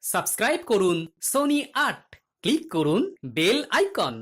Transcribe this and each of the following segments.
Subscribe করুন Sony ৮, click করুন bell icon.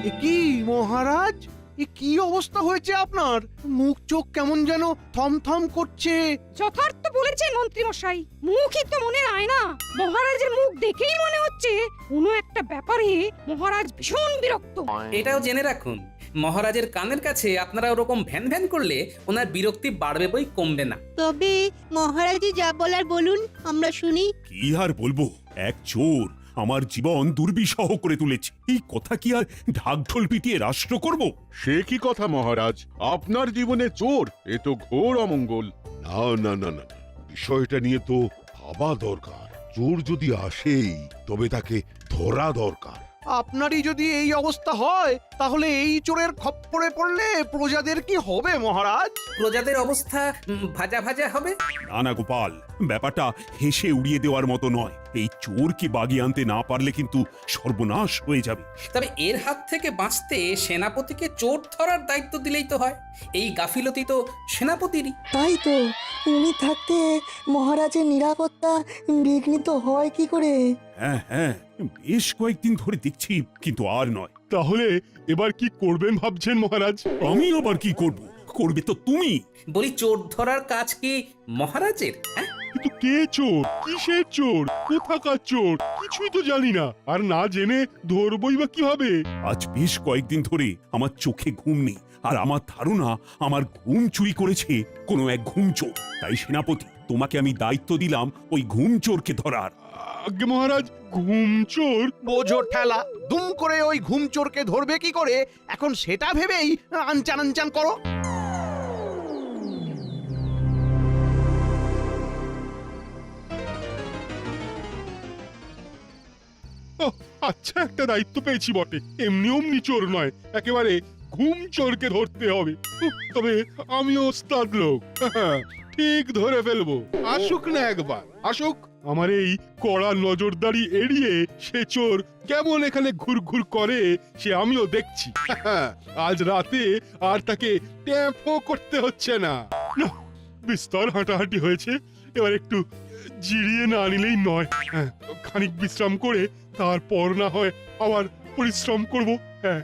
এ কি মহারাজ, এ কি অবস্থা হয়েছে আপনার? মুখ চোখ কেমন যেন থমথম করছে। যথার্থ বলেছেন মন্ত্রী মশাই, মুখই তো মনের আয়না। মহারাজের মুখ দেখেই মনে হচ্ছে কোনো একটা ব্যাপারে মহারাজ ভীষণ বিরক্ত। এটাও জেনে রাখুন, মহারাজের কানের কাছে আপনারা ওরকম ভ্যান ভ্যান করলে ওনার বিরক্তি বাড়বে বই কমবে না। তবে মহারাজে যা বলার বলুন, আমরা শুনি। কি আর বলবো, এক চোর আমার জীবন দুর্বিষহ করে তুলেছে। এই কথা কি আর ঢাকঢোল পিটিয়ে রাষ্ট্র করব? সে কি কথা মহারাজ, আপনার জীবনে চোর, এ তো ঘোর অমঙ্গল। না না না না না, বিষয়টা নিয়ে তো ভাবা দরকার। চোর যদি আসেই তবে তাকে ধরা দরকার। আপনারই যদি এই অবস্থা হয় তাহলে এই চোরের খপ্পরে পড়লে প্রজাদের কি হবে মহারাজ? প্রজাদের অবস্থা ভাজা ভাজা হবে। না না গোপাল, ব্যাপারটা হেসে উড়িয়ে দেওয়ার মতো নয়। এই চোরকে বাগিয়ে আনতে না পারলে কিন্তু সর্বনাশ হয়ে যাবে। তবে এর হাত থেকে বাঁচতে সেনাপতিকে চোর ধরার দায়িত্ব দিলেই তো হয়। এই গাফিলতি তো সেনাপতিরই। তাই তো, উনি থাকতে মহারাজের নিরাপত্তা বিঘ্নিত হয় কি করে? হ্যাঁ হ্যাঁ, বেশ কয়েকদিন ধরে দেখছি, কিন্তু আর নয়। তাহলে এবার কি করবেন ভাবছেন মহারাজ? আমি আবার কি করব? করবে তো তুমি। বলি, চোর ধরার কাজ কি মহারাজের? হ্যাঁ, কিন্তু কে চোর, কিসের চোর, কোথাকার চোর, কিছুই তো জানি না। আর না জেনে ধরবই বা কিভাবে? আজ বেশ কয়েকদিন ধরে আমার চোখে ঘুম নেই, আর আমার ধারণা আমার ঘুম চুরি করেছে কোনো এক ঘুম চোর। তাই সেনাপতি, তোমাকে আমি দায়িত্ব দিলাম ওই ঘুম চোরকে ধরার। আজ্ঞে মহারাজ, ঘুম চোর? বোঝো ঠেলা, দুম করে ওই ঘুম চোরকে ধরবে কি করে, এখন সেটা ভেবেই আনচান আনচান করো। ওহ, আচ্ছা, একটা দায়িত্ব পেয়েছি বটে। এমনি অমনি চোর নয়, একেবারে ঘুম চোরকে ধরতে হবে। তবে আমি ওস্তাদ লোক, ঠিক ধরে ফেলবো। আসুক না একবার, আসুক। আমার এই কড়া নজরদারি এড়িয়ে সে চোর কেমন এখানে ঘুরঘুর করে সে আমিও দেখছি। আজ রাতে আর তাকে ট্যাপও করতে হচ্ছে না। নাহ, বিস্তর হাঁটাহাঁটি হয়েছে, এবার একটু জিরিয়ে না নিলেই নয়। খানিক বিশ্রাম করে তারপর না হয় আবার পরিশ্রম করব। হ্যাঁ,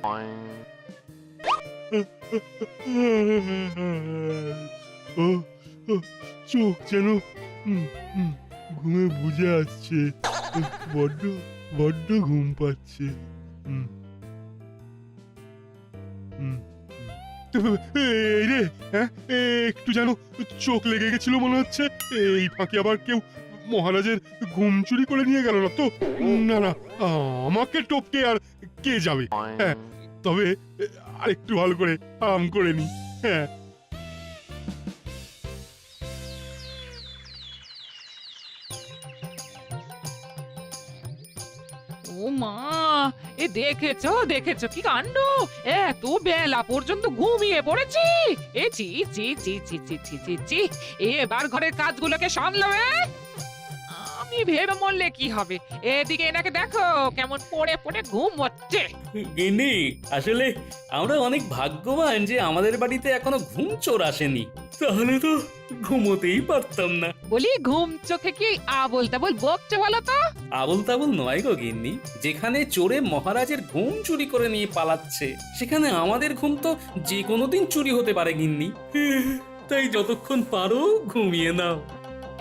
চোখ যেন ঘুমে বুঝে আসছে, বড্ড বড্ড ঘুম পাচ্ছে। এই রে, হ্যাঁ, একটু যেন চোখ লেগে গেছিল মনে হচ্ছে। এই ফাঁকে আবার কেউ মহারাজের ঘুম চুরি করে নিয়ে গেল না তো? না না, আমাকে টপকে আর কে যাবে? হ্যাঁ, তবে আরেকটু ভালো করে আরাম করে নি। হ্যাঁ, ও মা, এ দেখেছো দেখেছো কি কাণ্ড! এত বেলা পর্যন্ত ঘুমিয়ে পড়েছি। এ চি চি চি চি চি চি চি চি, এবার ঘরের কাজগুলোকে সামলাবে। আমি ভেবে মরলে কি হবে, এদিকে এনাকে দেখো কেমন পড়ে পড়ে ঘুম হচ্ছে। গিন্নি, আসলে আমরা অনেক ভাগ্যবান যে আমাদের বাড়িতে এখনো ঘুম চোর আসেনি, তাহলে তো ঘুমোতেই পারতাম না। বলি, ঘুম চোখে কি আবোল তাবোল বকছে বলো তো? আবল তাবল নয় গো গিন্নি, যেখানে চোরে মহারাজের ঘুম চুরি করে নিয়ে পালাচ্ছে সেখানে আমাদের ঘুম তো যে কোনো দিন চুরি হতে পারে গিন্নি। তাই যতক্ষণ পারো ঘুমিয়ে নাও।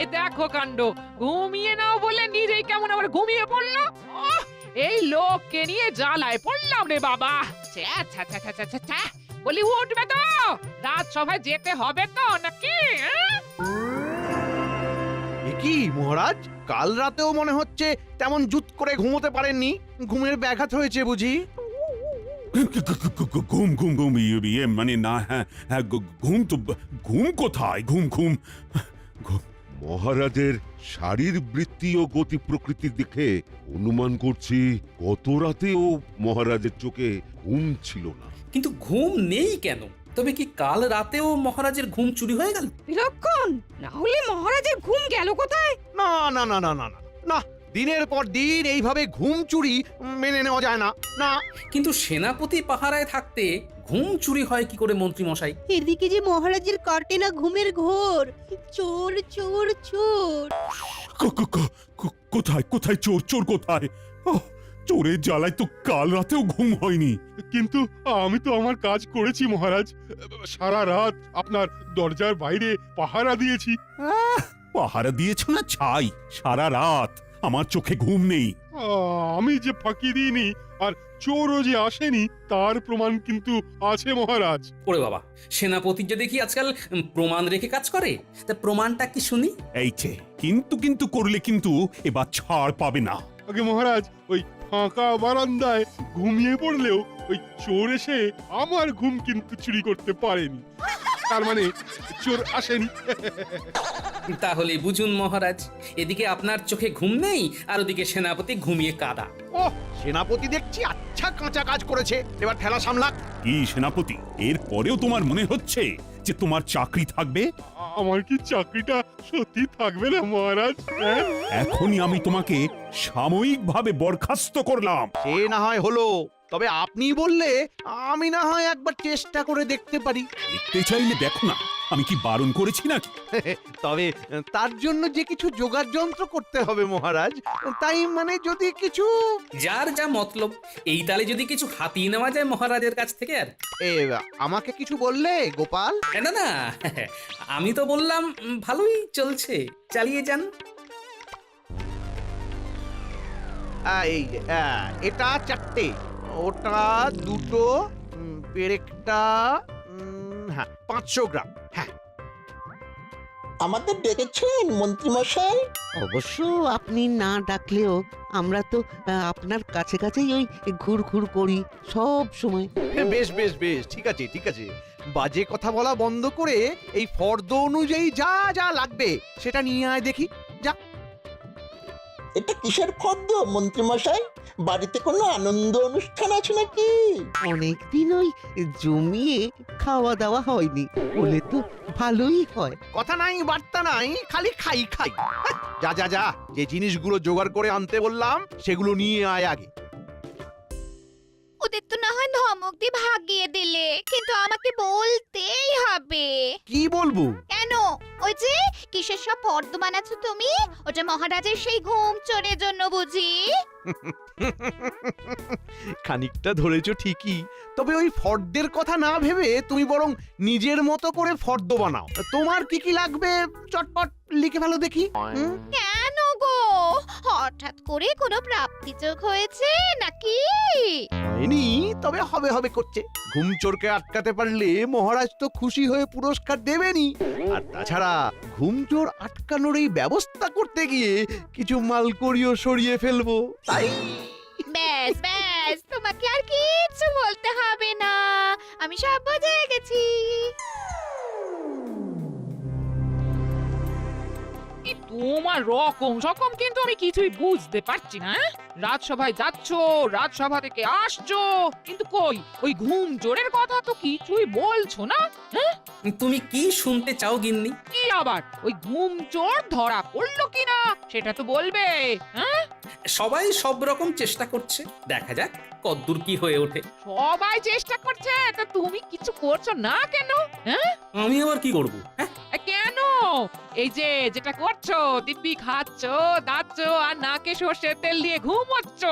এ দেখো কাণ্ড, ঘুমিয়ে নাও বলে নিজেই কেমন আবার ঘুমিয়ে পড়লো। ওহ, এই লোককে নিয়ে জ্বালায় পড়লাম রে বাবা। ছ্যা, ছ্যা, ছ্যা, ছ্যা, ছ্যা, ছ্যা, ছ্যা। বলি, উঠবে তো? রাত সভায় যেতে হবে তো নাকি? এ কি মহারাজ, কাল রাতেও মনে হচ্ছে তেমন জুত করে ঘুমোতে পারেননি, ঘুমের ব্যাঘাত হয়েছে বুঝি? ঘুম ঘুম ঘুম, ইয়ে মানে না, হ্যাঁ হ্যাঁ, ঘুম তো ঘুম কোথায়? ঘুম ঘুম ঘুম। মহারাজের শারীরবৃত্তি ও গতি প্রকৃতি দেখে অনুমান করছি গত রাতেও মহারাজের চোখে ঘুম ছিল না। কিন্তু ঘুম নেই কেন? তবে কি কাল রাতেও মহারাজের ঘুম চুরি হয়ে গেল? বিলক্ষণ, না হলে মহারাজের ঘুম গেল কোথায়? না না না না না না না, দিনের পর দিন এইভাবে ঘুম চুরি মেনে নেওয়া যায় না। না, কিন্তু সেনাপতি পাহারায় থাকতে ঘুম চুরি হয় কি করে মন্ত্রী মশাই? এদিকে যে মহারাজের কাটে না ঘুমের ঘোর, চোর চোর চোর। কোথায় কোথায় চোর, চোর কোথায়? ওহ, চোরের জ্বালায় তো কাল রাতেও ঘুম হয়নি। কিন্তু আমি তো আমার কাজ করেছি মহারাজ, সারা রাত আপনার দরজার বাইরে পাহারা দিয়েছি। পাহারা দিয়েছ না ছাই, সারা রাত আমার চোখে ঘুম নেই। আমি যে ফাঁকি দিইনি আর চোরও যে আসেনি তার প্রমাণ কিন্তু আছে মহারাজ। ওরে বাবা, সেনাপতি যে দেখি আজকাল প্রমাণ রেখে কাজ করে, তা প্রমাণটা কি শুনি? এই যে কিন্তু কিন্তু করলে কিন্তু এবার ছাড় পাবে না। আগে মহারাজ, ওই ফাঁকা বারান্দায় ঘুমিয়ে পড়লেও ওই চোর এসে আমার ঘুম কিন্তু চুরি করতে পারেনি। তার মানে চোর আসেনি। তাহলে বুঝুন মহারাজ, এদিকে আপনার চোখে ঘুম নেই আর ওদিকে সেনাপতি ঘুমিয়ে কাদা। ও সেনাপতি দেখছি আচ্ছা কাঁচা কাজ করেছে, এবার ঠেলা সামলাক। কি সেনাপতি, এর পরেও তোমার মনে হচ্ছে যে তোমার চাকরি থাকবে? আমার কি চাকরিটা সত্যি থাকবে না মহারাজ? হ্যাঁ? এখনই আমি তোমাকে সাময়িকভাবে বরখাস্ত করলাম। সে না হয় হলো, তবে আপনি বললে আমি না হয় একবার চেষ্টা করে দেখতে পারি। দেখতে চাইলে দেখো না, আমি কি বারণ করেছি নাকি? তবে তার জন্য যে কিছু জোগাড় যন্ত্র করতে হবে মহারাজ, তাই মানে যদি কিছু যার যা মতলব, এই তালে যদি কিছু হাতিয়ে নেওয়া যায় মহারাজের কাছ থেকে। আর এ, আমাকে কিছু বললে গোপাল? না না, আমি তো বললাম ভালোই চলছে, চালিয়ে যান। এই এটা 4টে, ওটা 2টো, পেরেকটা হ্যাঁ 500 গ্রাম। হ্যাঁ, আমাদের ডেকেছেন মন্ত্রীমশাই? অবশ্য আপনি না ডাকলেও আমরা তো আপনার কাছে কাছেই ওই ঘুর করি সব সময়। বেশ বেশ বেশ, ঠিক আছে ঠিক আছে। বাজে কথা বলা বন্ধ করে এই ফর্দ অনুযায়ী যা যা লাগবে সেটা নিয়ে আয় দেখি। যা। এটা কিসের ফর্দ মন্ত্রীমশাই? বাড়িতে কোনো আনন্দ অনুষ্ঠান আছে নাকি? অনেকদিন ওই জমিয়ে খাওয়া দাওয়া হয়নি, বলে তো ভালোই হয়। কথা নাই বার্তা নাই, খালি খাই খাই। যা যা যা, যে জিনিসগুলো জোগাড় করে আনতে বললাম সেগুলো নিয়ে আয় আগে। ওদের তো না হয় ধমক দিয়ে ভাগিয়ে দিলে, কিন্তু আমাকে বলতেই হবে। কি বলবো? কেন? ওই যে কিসের সব ফর্দ বানাচ্ছ তুমি? ওটা মহারাজের সেই ঘুম চোরের জন্য বুঝি? খানিকটা ধরেছো ঠিকই, তবে ওই ফর্দের কথা না ভেবে তুমি বরং নিজের মতো করে ফর্দ বানাও। তোমার কি কি লাগবে চটপট লিখে ফেলো দেখি। কেন গো, হঠাৎ করে কোনো প্রাপ্তি চোখ হয়েছে নাকি? হয়নি, তবে হবে হবে করছে। ঘুম চোরকে আটকাতে পারলে মহারাজ তো খুশি হয়ে পুরস্কার দেবেনই। আর তাছাড়া ঘুম চোর আটকানোর এই ব্যবস্থা করতে গিয়ে কিছু মালকড়িও সরিয়ে ফেলবো, তাই। ব্যাস ব্যাস, তোমাকে আর কিছু বলতে হবে না, আমি সব বুঝে গেছি। তোমার রকম সকম কিন্তু আমি কিছুই বুঝতে পারছি না। রাজসভায় যাচ্ছ, রাজসভা থেকে আসছো, কিন্তু কই ওই ঘুম চোরের কথা তো কিছুই বলছো না। হ্যাঁ, তুমি কি শুনতে চাও গিন্নি? কি আবার ওই ঘুম চোর ধরা পড়লো কিনা সেটা তো বলবে। হ্যাঁ, সবাই সব রকম চেষ্টা করছে, দেখা যাক কদ্দূর কি হয়ে ওঠে। সবাই চেষ্টা করছে, তা তুমি কিছু করছো না কেন? হ্যাঁ, আমি আবার কি করবো? হ্যাঁ, কেন? এই যে যেটা করছো, দিব্যি খাচ্ছ, দাচ্ছ আর নাকে সর্ষের তেল দিয়ে ঘুমোচ্ছ,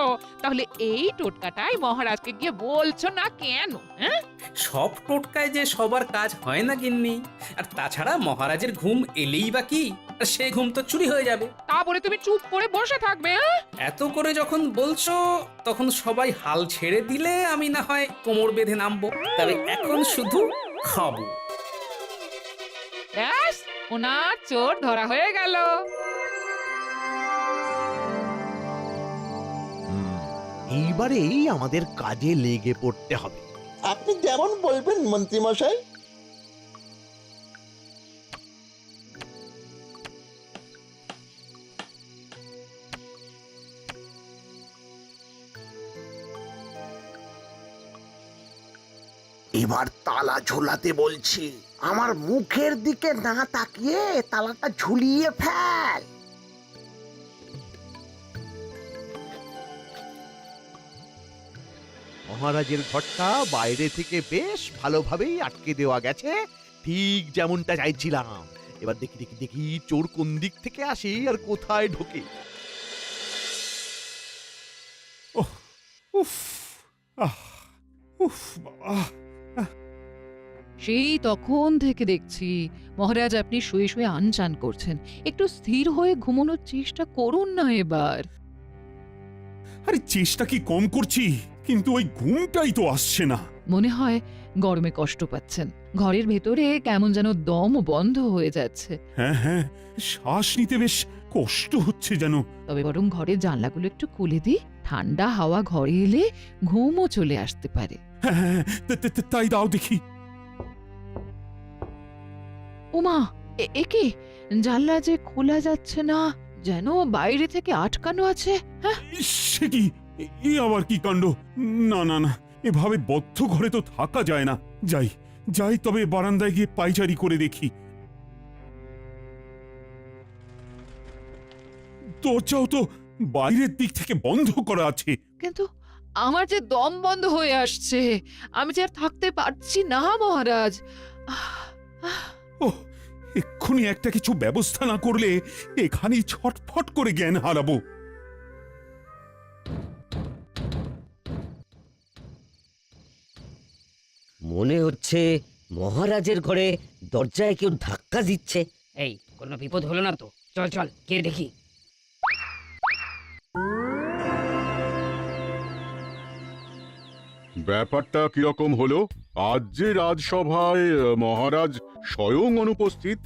তাহলে এই টোটকাটাই মহারাজকে গিয়ে বলছো না কেন? হ্যাঁ, সব টোটকায় যে সবার কাজ হয় না গিন্নি। আর তাছাড়া মহারাজের ঘুম এলেই বা কি, আর সে ঘুম তো চুরি হয়ে যাবে। তা বলে তুমি চুপ করে বসে থাকবে? হ্যাঁ, এত করে যখন বলছো, তখন সবাই হাল ছেড়ে দিলে আমি না হয় কোমর বেঁধে নামবো। তবে এখন শুধু খাবো। ব্যাস, ওনার চোর ধরা হয়ে গেল। এইবারেই আমাদের কাজে লেগে পড়তে হবে। আপনি যেমন বলবেন মন্ত্রীমশাই। এবার তালা ঝোলাতে বলছি, আমার মুখের দিকে না তাকিয়ে তালাটা ঝুলিয়ে ফেল। মহারাজের ঘরটা বাইরে থেকে বেশ ভালোভাবেই আটকে দেওয়া গেছে, ঠিক যেমনটা চাইছিলাম। এবার দেখি দেখি দেখি চোর কোন দিক থেকে আসে আর কোথায় ঢোকে। উফ আহ উফ বাবা। সেই তখন থেকে দেখছি মহারাজ আপনি শুয়ে শুয়ে আনচান করছেন। একটু স্থির হয়ে ঘুমানোর চেষ্টা করুন না এবার। আরে চেষ্টা কি কম করছি, কিন্তু ওই ঘুমটাই তো আসছে না। মনে হয় গরমে কষ্ট পাচ্ছেন, ঘরের ভেতরে কেমন যেন দম বন্ধ হয়ে যাচ্ছে। হ্যাঁ হ্যাঁ, শ্বাস নিতে বেশ কষ্ট হচ্ছে যেন। তবে বরং ঘরের জানলাগুলো একটু খুলে দিই, ঠান্ডা হাওয়া ঘরে এলে ঘুমও চলে আসতে পারে। হ্যাঁ হ্যাঁ, তাই দাও দেখি। ওমা, একে জানলা যে খোলা যাচ্ছে না, যেন বাইরে থেকে আটকানো আছে। হ্যাঁ, সে কি, এ আবার কি কাণ্ড! না না না, এভাবে বদ্ধ ঘরে তো থাকা যায় না। যাই যাই, তবে বারান্দায় গিয়ে পায়চারি করে দেখি। দরজাও তো বাইরের দিক থেকে বন্ধ করা আছে। কিন্তু আমার যে দম বন্ধ হয়ে আসছে, আমি যে আর থাকতে পারছি না মহারাজ। ওহ, এক্ষুনি একটা কিছু ব্যবস্থা না করলে এখানেই ছটফট করে জ্ঞান হারাবো। মনে হচ্ছে মহারাজের ঘরে দরজায় কেউ ধাক্কা দিচ্ছে। এই কোনো বিপদ হলো না তো? চল চল কে দেখি। ব্যাপারটা কিরকম হলো? আজ যে রাজসভায় মহারাজ স্বয়ং অনুপস্থিত।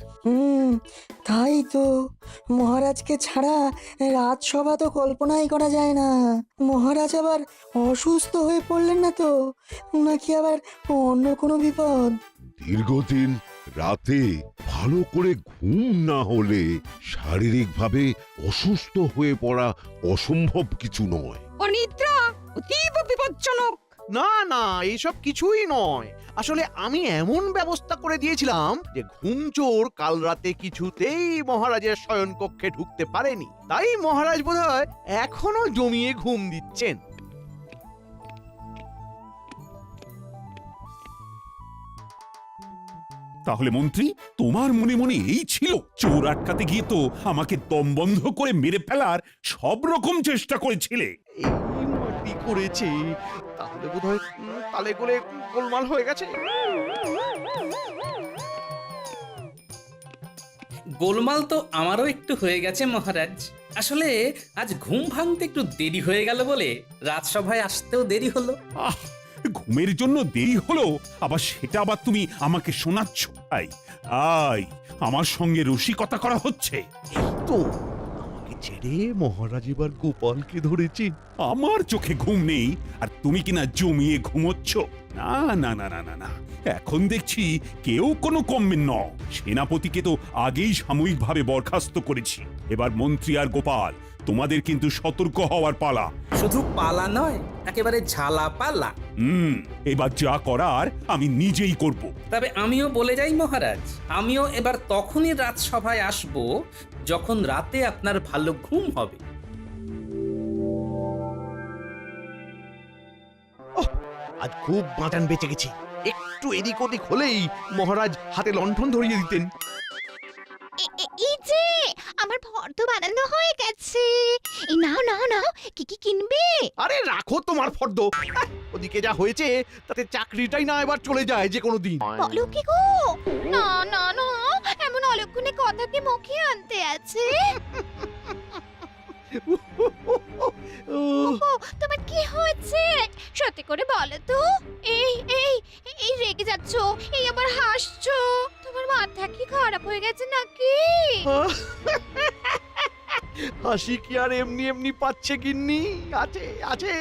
তাই তো, মহারাজকে ছাড়া রাজসভা তো কল্পনাই করা যায় না। মহারাজ আবার অসুস্থ হয়ে পড়লেন না তো, নাকি আবার অন্য কোনো বিপদ? দীর্ঘদিন রাতে ভালো করে ঘুম না হলে শারীরিকভাবে অসুস্থ হয়ে পড়া অসম্ভব কিছু নয়। অনিদ্রা অতীব বিপজ্জনক। না না, এইসব কিছুই নয়। আসলে আমি এমন ব্যবস্থা করে দিয়েছিলাম যে ঘুমচোর কাল রাতে কিছুতেই মহারাজের শয়ন কক্ষে ঢুকতে পারেনি। তাই মহারাজ বোধহয় এখনো জমিয়ে ঘুম দিচ্ছেন। তাহলে মন্ত্রী, তোমার মনে মনে এই ছিল? চোর আটকাতে গিয়ে তো আমাকে দম বন্ধ করে মেরে ফেলার সব রকম চেষ্টা করেছিলে। এই মাটি করেছে, তাহলে বোধহয় তালে গোলে গোলমাল হয়ে গেছে। গোলমাল তো আমারও একটু হয়ে গেছে মহারাজ। আসলে আজ ঘুম ভাঙতে একটু দেরি হয়ে গেল বলে রাজসভায় আসতেও দেরি হলো। আহ, ঘুমের জন্য দেরি হলো, আবার সেটা আবার তুমি আমাকে শোনাচ্ছ? আই, আমার সঙ্গে রসিকতা করা হচ্ছে তো আমাকে ছেড়ে মহারাজ এবার গোপালকে ধরেছে। আমার চোখে ঘুম নেই আর তুমি কিনা জমিয়ে ঘুমোচ্ছ? না না না না না না, এখন দেখছি কেউ কোনো কমবেন ন। সেনাপতিকে তো আগেই সাময়িকভাবে বরখাস্ত করেছি। এবার মন্ত্রী আর গোপাল, তোমাদের কিন্তু সতর্ক হওয়ার পালা। শুধু পালা নয়, একেবারে ঝালা পালা। এবার যা করার আমি নিজেই করব। তবে আমিও বলে যাই মহারাজ, আমিও এবার তখনই রাজসভায় আসব যখন রাতে আপনার ভালো ঘুম হবে। আজ খুব বাঁচান বেঁচে গেছি। একটু এদিক ওদিক হলেই মহারাজ হাতে লণ্ঠন ধরিয়ে দিতেন। এই যে আমার ফর্দ বানানো হয়ে গেছে। এই নাও নাও নাও, কি কি কিনবে? আরে রাখো তোমার ফর্দ। ওদিকে যা হয়েছে তাতে চাকরিটাই না এবার চলে যায় যে কোনো দিন। বলো কি গো? না না না, এমন অলক্ষণে কথা কি মুখে আনতে আছে? ওগো, তোমার কি হয়েছে? সত্যি করে বলো তো। এই এই এই রেগে যাচ্ছ, এই আবার হাসছো। তোমার মাথা কি খারাপ হয়ে গেছে নাকি? হাসি কি আর এমনি এমনি পাচ্ছে গিন্নি? আছে আছে,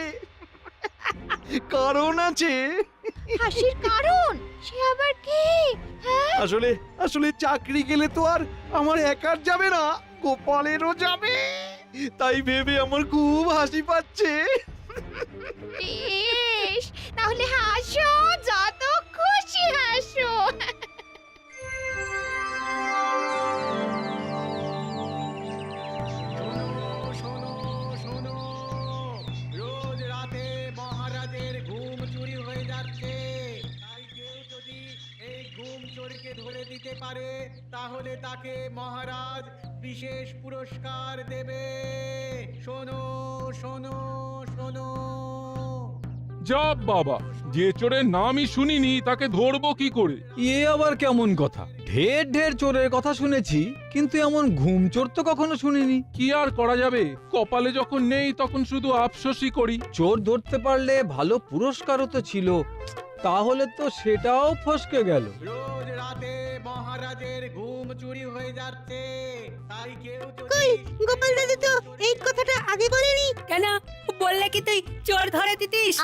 কারণ আছে। হাসির কারণ সে আবার কি? হ্যাঁ, আসলে আসলে চাকরি গেলে তো আর আমার একার যাবে না, গোপালেরও যাবে। তাই ভেবে আমার খুব হাসি পাচ্ছে। বেশ, তাহলে হাসো, যত খুশি হাসো। রোজ রাতে মহারাজের ঘুম দিতে পারে তাহলে তাকে মহারাজ বিশেষ পুরস্কার দেবে। শোনো শোনো শোনো। যা বাবা, যে চোরের নামই শুনিনি তাকে ধরবো কি করে? এ আবার কেমন কথা? ঢের ঢের চোরের কথা শুনেছি, কিন্তু এমন ঘুম চোর তো কখনো শুনিনি। কি আর করা যাবে, কপালে যখন নেই তখন শুধু আফসোসই করি। চোর ধরতে পারলে ভালো পুরস্কারও তো ছিল, তাহলে তো সেটাও ফসকে গেল। রোজ রাতে মহারাজের ঘুম চুরি হয়ে যাচ্ছে, তাই কেউ কই গোপাল দাদু তো এই কথাটা আগে বলেনি কেন? বললে কি তুই চোর ধরে দিতিস?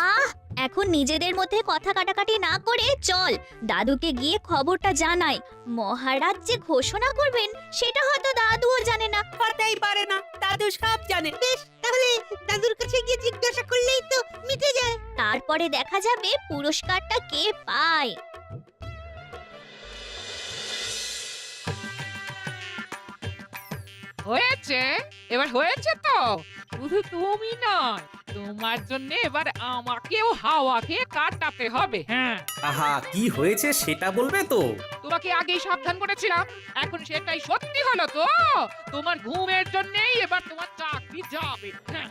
এখন নিজেদের মধ্যে কথা কাটাকাটি না করে চল দাদুকে গিয়ে খবরটা জানাই। মহারাজ যে ঘোষণা করবেন সেটা হয়তো দাদুও জানে না। হতেই পারে না, দাদু সব জানে। বেশ, তাহলে দাদুর কাছে গিয়ে জিজ্ঞাসা করলেই তো মিটে যায়। তারপরে দেখা যাবে পুরস্কারটা কে পায়। হয়েছে, এবার হয়েছে তো। শুধু তুমি নয়, তোমার জন্য এবার আমাকেও হাওয়া খেয়ে কাটাতে হবে। হ্যাঁ, আহা, কি হয়েছে সেটা বলবে তো? তোমাকে আগেই সাবধান করেছিলাম, এখন সেটাই সত্যি হলো তো। তোমার ঘুমের জন্যই এবার তোমার চাকরি যাবে। হ্যাঁ,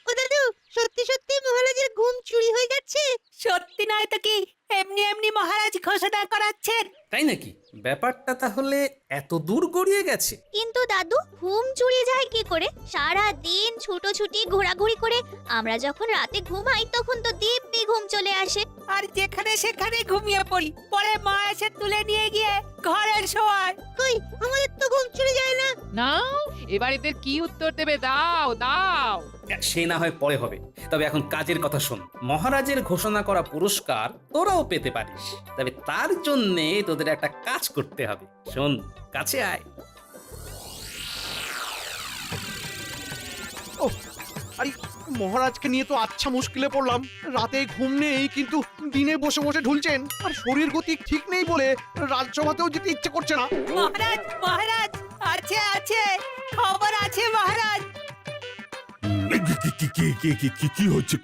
ও দাদু, সত্যি সত্যি মহারাজের ঘুম চুরি হয়ে যাচ্ছে? সত্যি নয় তো কি, এমনি এমনি মহারাজ ঘোষণা করাচ্ছেন। তাই নাকি? ব্যাপারটা তাহলে এত দূর গড়িয়ে গেছে। কিন্তু দাদু, ঘুম চুরি যায় কি করে? সারা দিন ছুটোছুটি ঘোরাঘুরি করে আমরা যখন রাতে ঘুমাই তখন তো দিব্যি ঘুম চলে আসে। আর যেখানে সেখানে ঘুমিয়ে পড়ি, পরে মা এসে তুলে নিয়ে গিয়ে ঘরের শোয়ায়। কই, আমাদের তো ঘুম চুরি যায় না। নাও, এবার এদের কি উত্তর দেবে? দাও দাও। সে না হয় পরে হবে, তবে এখন কাজের কথা শোন। মহারাজের ঘোষণা করা পুরস্কার তোরাও পেতে পারিস, তবে তার জন্যে তোদের একটা কাজ করতে হবে। শোন, কাছে আয়। আরে মহারাজকে নিয়ে তো আচ্ছা মুশকিলে পড়লাম। রাতে ঘুম নেই, কিন্তু দিনে বসে বসে ঢুলছেন, আর শরীর গতি ঠিক নেই বলে রাজসভাতেও যেতে ইচ্ছে করছে না। মহারাজ, মহারাজ আছে আছে, খবর আছে মহারাজ। কি হচ্ছে?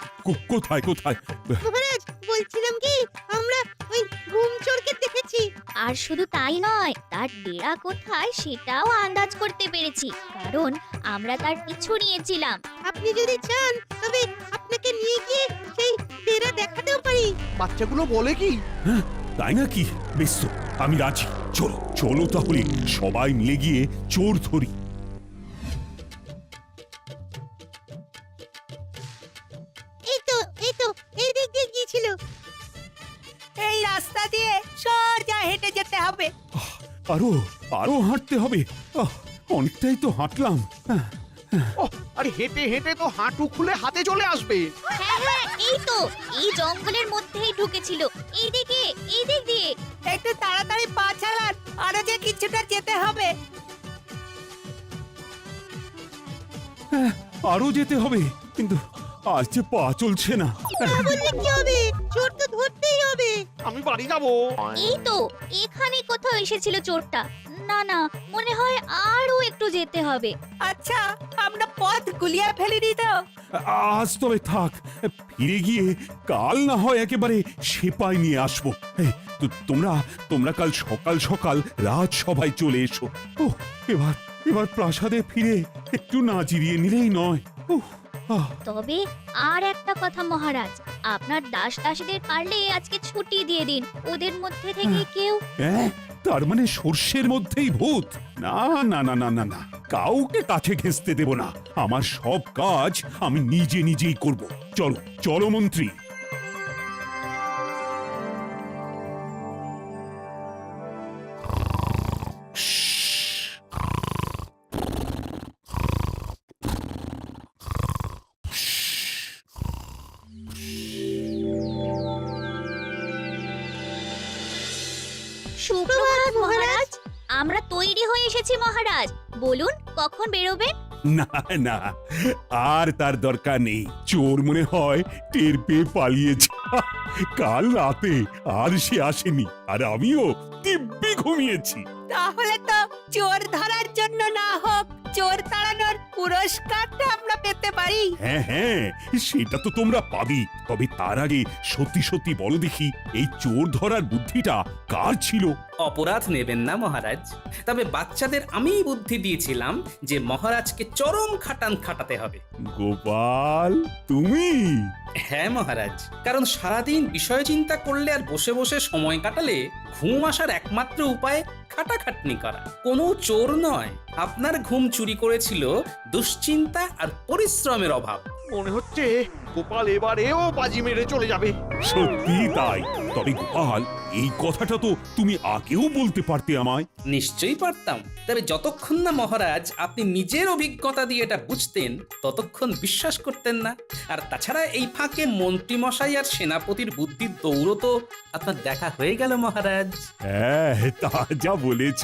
কোথায় কোথায়? মহারাজ, বলছিলাম কি, আমরা ওই ঘুম চোরকে দেখেছি। আর শুধু তাই নয়, তার ডেরা কোথায় সেটাও আন্দাজ করতে পেরেছি, কারণ আমরা তার পিছু নিয়েছিলাম। আপনি যদি চান তবে আপনাকে নিয়ে গিয়ে সেই ডেরা দেখাতেও পারি। বাচ্চাগুলো বলে কি? হ্যাঁ, তাই নাকি? বেশ তো, আমি রাজি। চলো চলো তাহলে সবাই মিলে গিয়ে চোর ধরি। এই তো এই দিক দিয়ে গিয়েছিল। এই রাস্তা দিয়ে সোজা হেঁটে যেতে হবে। আরো আরো হাঁটতে হবে। অনেকটাই তো হাঁটলাম। আরে হেঁটে হেঁটে তো হাঁটু খুলে হাতে চলে আসবে। হ্যাঁ হ্যাঁ, এই তো, এই জঙ্গলের মধ্যেই ঢুকেছিল। এই দিক দিয়ে। একটু তাড়াতাড়ি পা চালান, আরো যে কিছুটা যেতে হবে। আরো যেতে হবে, কিন্তু আজ যে পা চলছে না। বললে কি হবে, চোর তো ধরতেই হবে। আমি বাড়ি যাব। এই তো, এখানে কোথাও এসেছিল চোরটা। না না, মনে হয় আরো একটু যেতে হবে। আচ্ছা, আমরা পথ গুলিয়ে ফেলিনি তো? আজ তবে থাক, ফিরে গিয়ে কাল না হয় একেবারে সেপাই নিয়ে আসবো। তোমরা কাল সকাল সকাল রাজসভায় চলে এসো। এবার প্রাসাদে ফিরে একটু না জিরিয়ে নিলেই নয়। তবে আর একটা কথা মহারাজ, আপনার দাস দাসীদের পারলে আজকে ছুটি দিয়ে দিন। ওদের মধ্যে থেকে কেউ। তার মানে সর্ষের মধ্যেই ভূত? না না না না না না, কাউকে কাছে ঘেঁষতে দেব না। আমার সব কাজ আমি নিজেই করব। চলো চলো মন্ত্রী। সুপ্রভাত মহারাজ, আমরা তৈরি হয়ে এসেছি মহারাজ। বলুন কখন বেরোবেন? না না, আর তার দরকার নেই। চোর মনে হয় টের পেয়ে পালিয়েছে। কাল রাতে আর সে আসেনি, আর আমিও দিব্যি ঘুমিয়েছি। তাহলে তো চোর ধরার জন্য না হোক চোর তাড়ানোর পুরস্কারটা আমরা পেতে পারি? হ্যাঁ হ্যাঁ, সেটা তো তোমরা পাবি। তবে তার আগে সত্যি সত্যি বলো দেখি, এই চোর ধরার বুদ্ধিটা কার ছিল? অপরাধ নেবেন না মহারাজ, তবে বাচ্চাদের আমিই বুদ্ধি দিয়েছিলাম যে মহারাজকে চরম খাটান খাটাতে হবে। গোপাল, তুমি? হ্যাঁ মহারাজ, কারণ সারাদিন বিষয় চিন্তা করলে আর বসে বসে সময় কাটালে ঘুম আসার একমাত্র উপায় খাটাখাটনি করা। কোনো চোর নয়, আপনার ঘুম চুরি করেছিল দুশ্চিন্তা আর পরিশ্রমের অভাব। মনে হচ্ছে গোপাল এবারেও বাজি মেরে চলে যাবে। সত্যি তাই। তবে গোপাল, এই কথাটা তো তুমি আগেও বলতে পারতে আমায়। নিশ্চয়ই পারতাম, তবে যতক্ষণ না মহারাজ আপনি নিজের অভিজ্ঞতা দিয়ে এটা বুঝতেন ততক্ষণ বিশ্বাস করতেন না। আর তাছাড়া এই ফাঁকে মন্ত্রী মশাই আর সেনাপতির বুদ্ধির দৌড়ও তো আপনার দেখা হয়ে গেল মহারাজ। হ্যাঁ, তা যা বলেছ,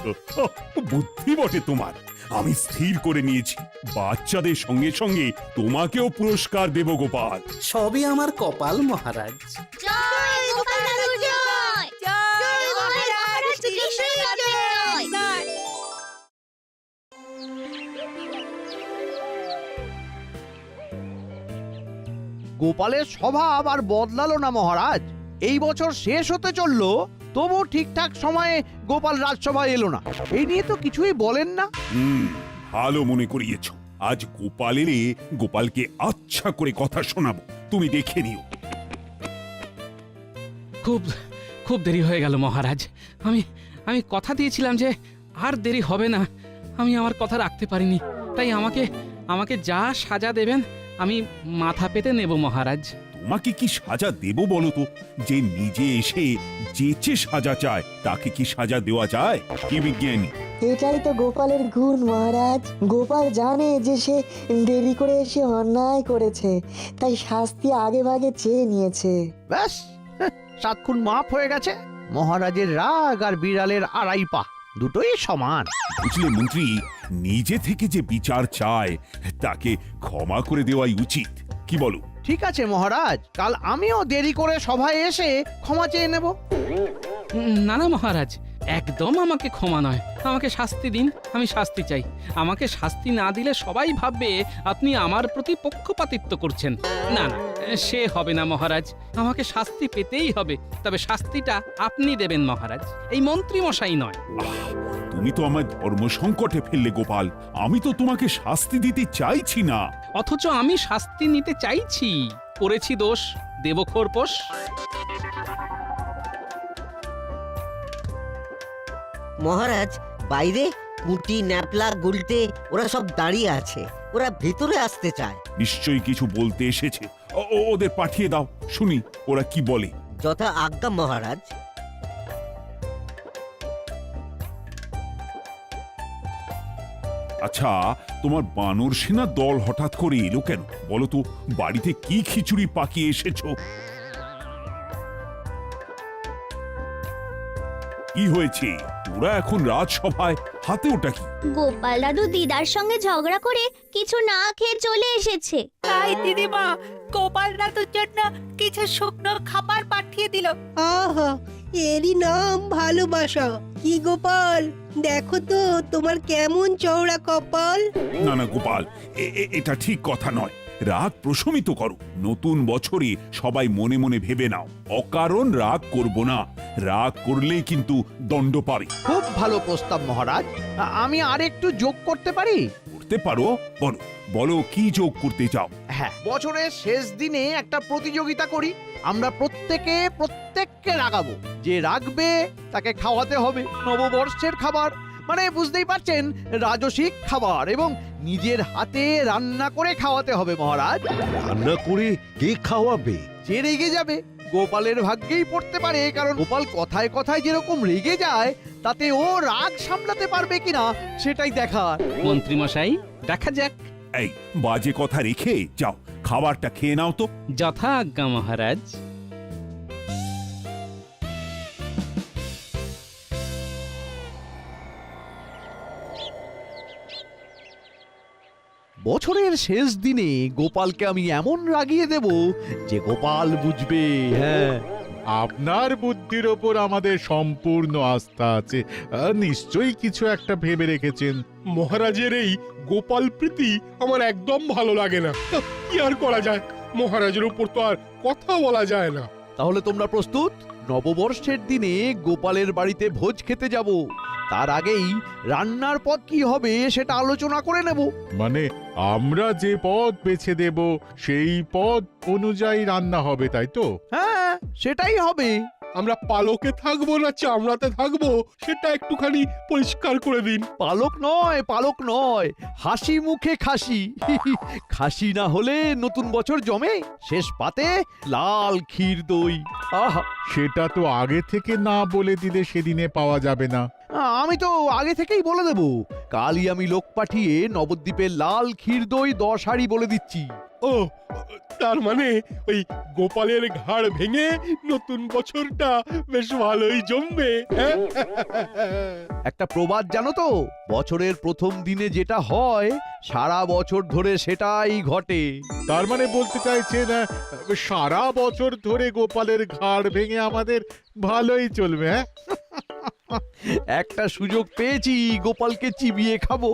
বুদ্ধি বটে তোমার। আমি স্থির করে নিয়েছি, বাচ্চাদের সঙ্গে সঙ্গে তোমাকেও পুরস্কার দেব গোপাল। সবই আমার কপাল মহারাজ। জয় গোপাল দাদু জয়! জয় মহারাজ কৃষ্ণের জয়! গোপালের স্বভাব আর বদলালো না মহারাজ। এই বছর শেষ হতে চললো, তবু ঠিকঠাক সময়ে গোপাল রাজসভায় এলো না। এই নিয়ে তো কিছুই বলেন না। ভালো মনে করিয়েছ। আজ গোপাল এলে গোপালকে আচ্ছা করে কথা শোনাবো, তুমি দেখে নিও। খুব খুব দেরি হয়ে গেল মহারাজ। আমি কথা দিয়েছিলাম যে আর দেরি হবে না। আমি আমার কথা রাখতে পারিনি, তাই আমাকে যা সাজা দেবেন আমি মাথা পেতে নেব মহারাজ। তোমাকে কি সাজা দেব বলো তো? যে নিজে এসে যেচে সাজা চায় তাকে কি সাজা দেওয়া যায়? কি বিজ্ঞানী! এটাই তো গোপালের গুণ মহারাজ। গোপাল জানে যে সে দেরি করে এসে অন্যায় করেছে, তাই শাস্তি আগে ভাগে চেয়ে নিয়েছে। ব্যাস, 7 খুন মাফ হয়ে গেছে। মহারাজের রাগ আর বিড়ালের আড়াই পা দুটোই সমান। বুঝলে মন্ত্রী, নিজে থেকে যে বিচার চায় তাকে ক্ষমা করে দেওয়াই উচিত। কি বলো? ঠিক আছে মহারাজ, কাল আমিও দেরি করে সভায় এসে ক্ষমা চেয়ে নেব। না না মহারাজ, একদম আমাকে ক্ষমা নয়, আমাকে শাস্তি দিন। আমি শাস্তি চাই। আমাকে শাস্তি না দিলে সবাই ভাববে আপনি আমার প্রতি পক্ষপাতিত্ব করছেন। না না, সে হবে না মহারাজ, আমাকে শাস্তি পেতেই হবে। তবে শাস্তিটা আপনি দেবেন মহারাজ, এই মন্ত্রী মশাই নয়। তুমি তো আমার ধর্ম সংকটে ফেললে গোপাল। আমি তো তোমাকে শাস্তি দিতে চাইছি না। অথচ আমি শাস্তি নিতে চাইছি। করেছি দোষ, দেব খোরপোশ। মহারাজ, বাইরে কুটি, ন্যাপলা, গুলটে ওরা সব দাঁড়িয়ে আছে। ওরা ভিতরে আসতে চায়। নিশ্চয়ই কিছু বলতে এসেছে। ওদের পাঠিয়ে দাও, শুনি ওরা কি বলে। যথা আজ্ঞা মহারাজ। আচ্ছা, তোমার বানর সেনা দল হঠাৎ করে এলো কেন বলো তো? বাড়িতে কি খিচুড়ি পাকিয়ে এসেছো? কি হয়েছে? তোরা এখন রাজসভায়, হাতে ওটা কি? গোপাল দাদু দিদার সঙ্গে ঝগড়া করে কিছু না খেয়ে চলে এসেছে। তাই দিদিমা গোপাল দাদুর জন্য কিছু শুকনো খাবার পাঠিয়ে দিল। আহা, এরই নাম ভালোবাসা। কি গোপাল, দেখো তো তোমার কেমন চওড়া কপাল। না না গোপাল, এটা ঠিক কথা নয়। রাগ প্রশমিত করো। নতুন বছরে সবাই মনে মনে ভেবে নাও, অকারণ রাগ করব না। রাগ করলেই কিন্তু দণ্ড পাবে। খুব ভালো প্রস্তাব মহারাজ। আমি আর একটু যোগ করতে পারি? করতে পারো, বলো বলো কি যোগ করতে চাও? হ্যাঁ, বছরের শেষ দিনে একটা প্রতিযোগিতা করি। আমরা প্রত্যেককে রাগাবো। যে রাগবে তাকে খাওয়াতে হবে নববর্ষের খাবার। মানে বুঝতেই পারছেন, রাজসিক খাবার, এবং নিজের হাতে রান্না করে খাওয়াতে হবে মহারাজ। রান্না করে কে খাওয়াবে? যে রেগে যাবে। গোপালের ভাগ্যেই পড়তে পারে, কারণ গোপাল কথায় কথায় যেরকম রেগে যায়, তাতে ও রাগ সামলাতে পারবে কিনা সেটাই দেখার। মন্ত্রী মশাই, দেখা যাক। এই বাজে কথা রেখে যাও, খাবারটা খেয়ে নাও তো। যথা আজ্ঞা মহারাজ। বছরের শেষ দিনে গোপালকে আমি এমন রাগিয়ে দেব যে গোপাল বুঝবে, হ্যাঁ, আপনার বুদ্ধির ওপর আমাদের সম্পূর্ণ আস্থা আছে। নিশ্চয়ই কিছু একটা ভেবে রেখেছেন। মহারাজের এই গোপাল প্রীতি আমার একদম ভালো লাগে না। কি আর করা যায়, মহারাজের উপর তো আর কথা বলা যায় না। তাহলে তোমরা প্রস্তুত? নববর্ষের দিনে গোপালের বাড়িতে ভোজ খেতে যাব। তার আগেই রান্নার পদ কি হবে সেটা আলোচনা করে নেব। মানে আমরা যে পদ বেছে দেব সেই পদ অনুযায়ী রান্না হবে, তাই তো? হ্যাঁ, সেটাই হবে। আমরা পালকে থাকবো না চামড়াতে থাকবো সেটা একটুখানি পরিষ্কার করে দিন। পালক নয়, পালক নয়, হাসি মুখে খাসি। খাসি না হলে নতুন বছর জমে। শেষ পাতে লাল ক্ষীর দই। আহা, সেটা তো আগে থেকে না বলে দিলে সেদিনে পাওয়া যাবে না। আমি তো আগে থেকেই বলে দেব। কালই আমি লোক পাঠিয়ে নবদ্বীপের লাল ক্ষীর দই 10 হাঁড়ি বলে দিচ্ছি। ও, তার মানে ওই গোপালের ঘাড় ভেঙে নতুন বছরটা বেশ ভালোই জমবে। হ্যাঁ? একটা প্রবাদ জানো তো, বছরের প্রথম দিনে যেটা হয় সারা বছর ধরে সেটাই ঘটে। তার মানে বলতে চাইছেন সারা বছর ধরে গোপালের ঘাড় ভেঙে আমাদের ভালোই চলবে। হ্যাঁ, একটা সুযোগ পেয়েছি, গোপালকে চিবিয়ে খাবো।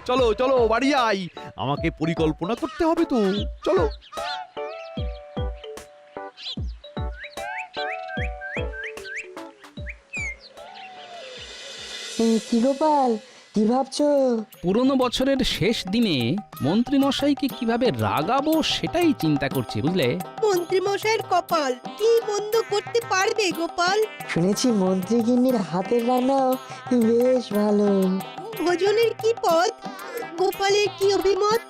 চলো চলো বাড়ি আই, আমাকে পরিকল্পনা করতে হবে তো। চলো। কি গোপাল, কি ভাবছো? পুরনো বছরের শেষ দিনে মন্ত্রী মশাইকে কিভাবে রাগাবো সেটাই চিন্তা করছি, বুঝলে? মন্ত্রী মশাইয়ের কপাল কি মন্দ করতে পারবে গোপাল? শুনেছি মন্ত্রী গিন্নির হাতের রান্নাও বেশ ভালো। ভোজনের কি পদ? গোপালের কি অভিমত?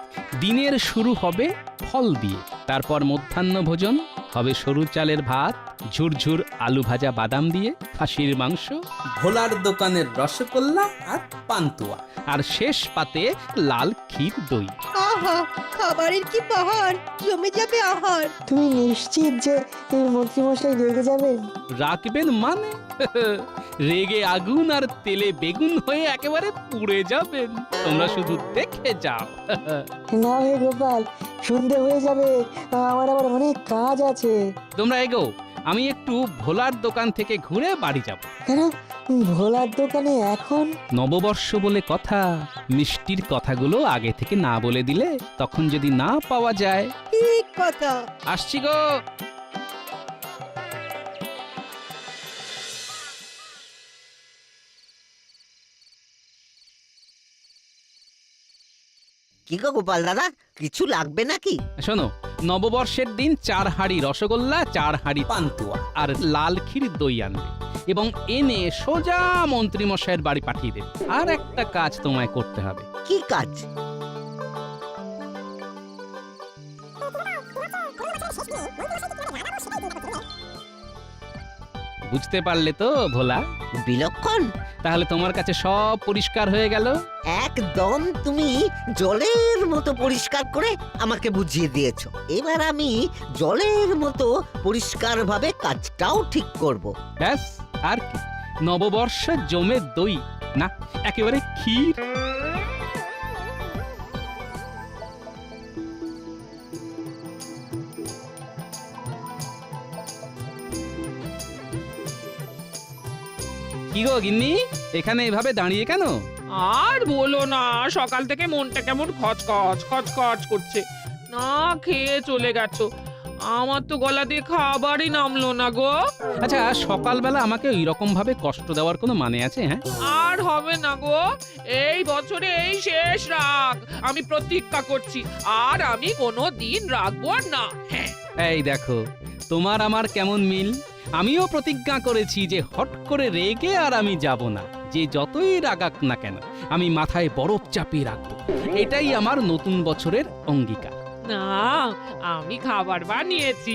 দিনের শুরু হবে ফল দিয়ে, তারপর মধ্যাহ্ন ভোজন হবে সরু চালের ভাত, ঝুরঝুর আলু ভাজা বাদাম দিয়ে, খাসির মাংস, ভোলার দোকানের রসগোল্লা আর পান্তুয়া, আর শেষ পাতে লাল ক্ষীর দই। আহা, খাবারের কি পাহাড়, জমে যাবে আহার। তুমি নিশ্চিত যে মন্ত্রী মশাই রেগে যাবেন? রাখবেন মানে? রেগে আগুন আর তেলে বেগুন হয়ে একেবারে পুড়ে যাবেন। তোমরা শুধু দেখে যাও। না হে গোপাল, সন্ধে হয়ে যাবে, আমার আবার অনেক কাজ আছে। তোমরা এগো, আমি একটু ভোলার দোকান থেকে ঘুরে বাড়ি যাব। কেন ভোলার দোকানে এখন? নববর্ষ বলে কথা, মিষ্টির কথাগুলো আগে থেকে না বলে দিলে তখন যদি না পাওয়া যায়। ঠিক কথা। আসছি গো। কি গো গোপাল দাদা, কিছু লাগবে নাকি? শোনো, নববর্ষের দিন 4 হাঁড়ি রসগোল্লা, 4 হাঁড়ি পান্তুয়া আর লাল ক্ষীর দই আনবে এবং এনে সোজা মন্ত্রী মশাইয়ের বাড়ি পাঠিয়ে দেবে। আর একটা কাজ তোমায় করতে হবে। কি কাজ? বুঝতে পারলে তো ভোলা? বিলক্ষণ। তাহলে তোমার কাছে সব পরিষ্কার হয়ে গেল। একদম তুমি জলের মতো পরিষ্কার করে আমাকে বুঝিয়ে দিয়েছো। এবার আমি জলের মতো পরিষ্কারভাবে কাজটাও ঠিক করব। ব্যাস, আর কি? নববর্ষ জমে দই না, একেবারে ক্ষীর। কি গো গিন্নি, এখানে এভাবে দাঁড়িয়ে কেন? আর বলো না, সকাল থেকে মনটা কেমন খচখচ খচখচ করছে। না খেয়ে চলে গেছো, আমার তো গলা দিয়ে খাবারই নামলো না গো। আচ্ছা, সকালবেলা আমাকে এইরকম ভাবে কষ্ট দেওয়ার কোনো মানে আছে? হ্যাঁ, আর হবে না গো, এই বছরে এই শেষ রাগ। আমি প্রতিজ্ঞা করছি, আর আমি কোনো দিন রাখবো না। হ্যাঁ, এই দেখো, তোমার আমার কেমন মিল। আমিও প্রতিজ্ঞা করেছি যে হট করে রেগে আর আমি যাব না। যে যতই রাগাক না কেন, আমি মাথায় বরফ চাপিয়ে রাখবো। এটাই আমার নতুন বছরের অঙ্গীকার। না, আমি খাবার বানিয়েছি।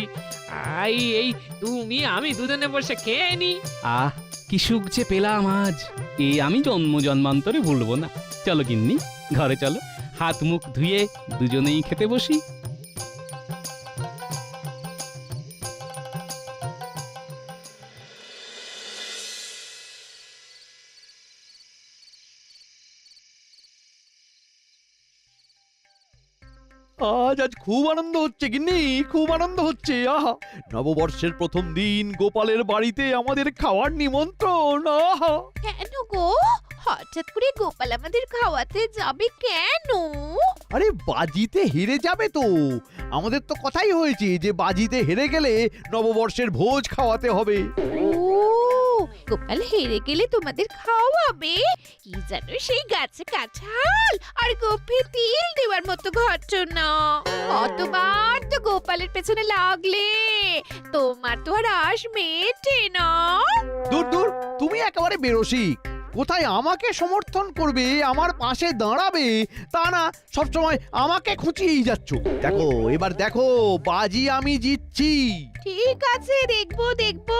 এই তুমি আমি দুজনে বসে খেয়ে নি। আহ, কি সুখ যে পেলাম আজ, আমি জন্ম জন্মান্তরে ভুলবো না। চলো গিন্নি, ঘরে চলো, হাত মুখ ধুয়ে দুজনেই খেতে বসি। আজ খুব আনন্দ হচ্ছে গিন্নি, খুব আনন্দ হচ্ছে। আহা, নববর্ষের প্রথম দিন গোপালের বাড়িতে আমাদের খাওয়ার নিমন্ত্রণ। আহা, কেন গো হঠাৎ করে গোপাল আমাদের খাওয়াতে যাবে কেন? আরে বাজিতে হেরে যাবে তো। আমাদের তো কথাই হয়েছে যে বাজিতে হেরে গেলে নববর্ষের ভোজ খাওয়াতে হবে। ও গোপাল হেরে গেলে তোমাদের খাওয়াবে? কি জানো সেই গাছে কাঁঠাল আর গোফে তিল দেওয়ার মতো ঘটনা। কতবার তো গোপালের পেছনে লাগলে, তোমার তো আর আশ মেটে না। দূর দূর, তুমি একেবারে বেরসিক। কোথায় আমাকে সমর্থন করবে, আমার পাশে দাঁড়াবে, তা না সবসময় আমাকে খুঁচিয়েই যাচ্ছ। দেখো এবার দেখো, বাজি আমি জিতছি। ঠিক আছে, দেখবো দেখবো।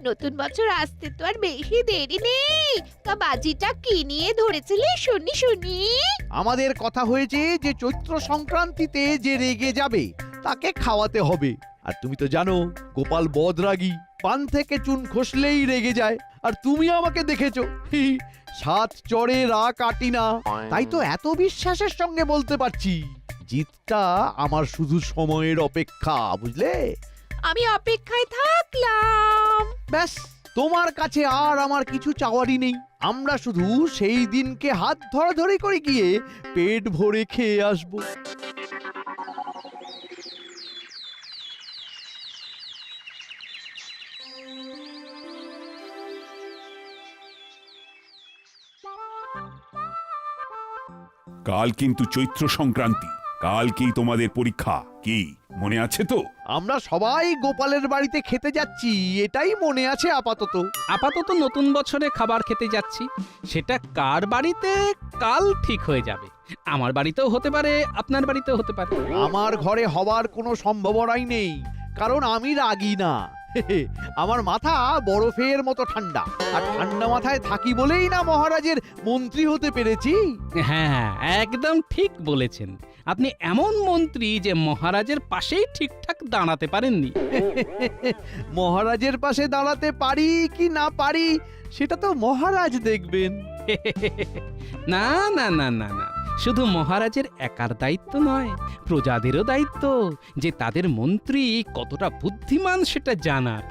নতুন বছর আসতে তো আর বেশি দেরি নেই। তা বাজিটা কি নিয়ে ধরেছিলে শুনি শুনি? আমাদের কথা হয়েছে যে চৈত্র সংক্রান্তিতে যে রেগে যাবে তাকে খাওয়াতে হবে। আর তুমি তো জানো গোপাল বদরাগী, পান থেকে চুন খসলেই রেগে যায়। আর তুমি আমাকে দেখেছো, সাত চড়ে রা কাটি না। তাই তো এত বিশ্বাসের সঙ্গে বলতে পারছি, জিতটা আমার শুধু সময়ের অপেক্ষা, বুঝলে? আমি অপেক্ষায় থাকলাম। ব্যাস, তোমার কাছে আর আমার কিছু চাওয়ারই নেই। আমরা শুধু সেই দিনকে হাত ধরাধরি করে গিয়ে পেট ভরে খেয়ে আসবো। কাল কিন্তু চৈত্র সংক্রান্তি, কালকেই তোমাদের পরীক্ষা। কি মনে আছে তো? আমরা সবাই গোপালের বাড়িতে খেতে যাচ্ছি, এটাই মনে আছে আপাতত। আপাতত নতুন বছরে খাবার খেতে যাচ্ছি, সেটা কার বাড়িতে কাল ঠিক হয়ে যাবে। আমার বাড়িতেও হতে পারে, আপনার বাড়িতেও হতে পারে। আমার ঘরে হবার কোনো সম্ভাবনাই নেই, কারণ আমি রাগী না। আমার মাথা বরফের মতো ঠান্ডা, আর ঠান্ডা মাথায় থাকি বলেই না মহারাজের মন্ত্রী হতে পেরেছি। হ্যাঁ, একদম ঠিক বলেছেন। আপনি এমন মন্ত্রী যে মহারাজের পাশেই ঠিকঠাক দাঁড়াতে পারেননি। মহারাজের পাশে দাঁড়াতে পারি কি না পারি সেটা তো মহারাজ দেখবেন। না না না না না, শুধু মহারাজের একার দায়িত্ব নয়, প্রজাদেরও দায়িত্ব যে তাদের মন্ত্রী কতটা বুদ্ধিমান সেটা জানার।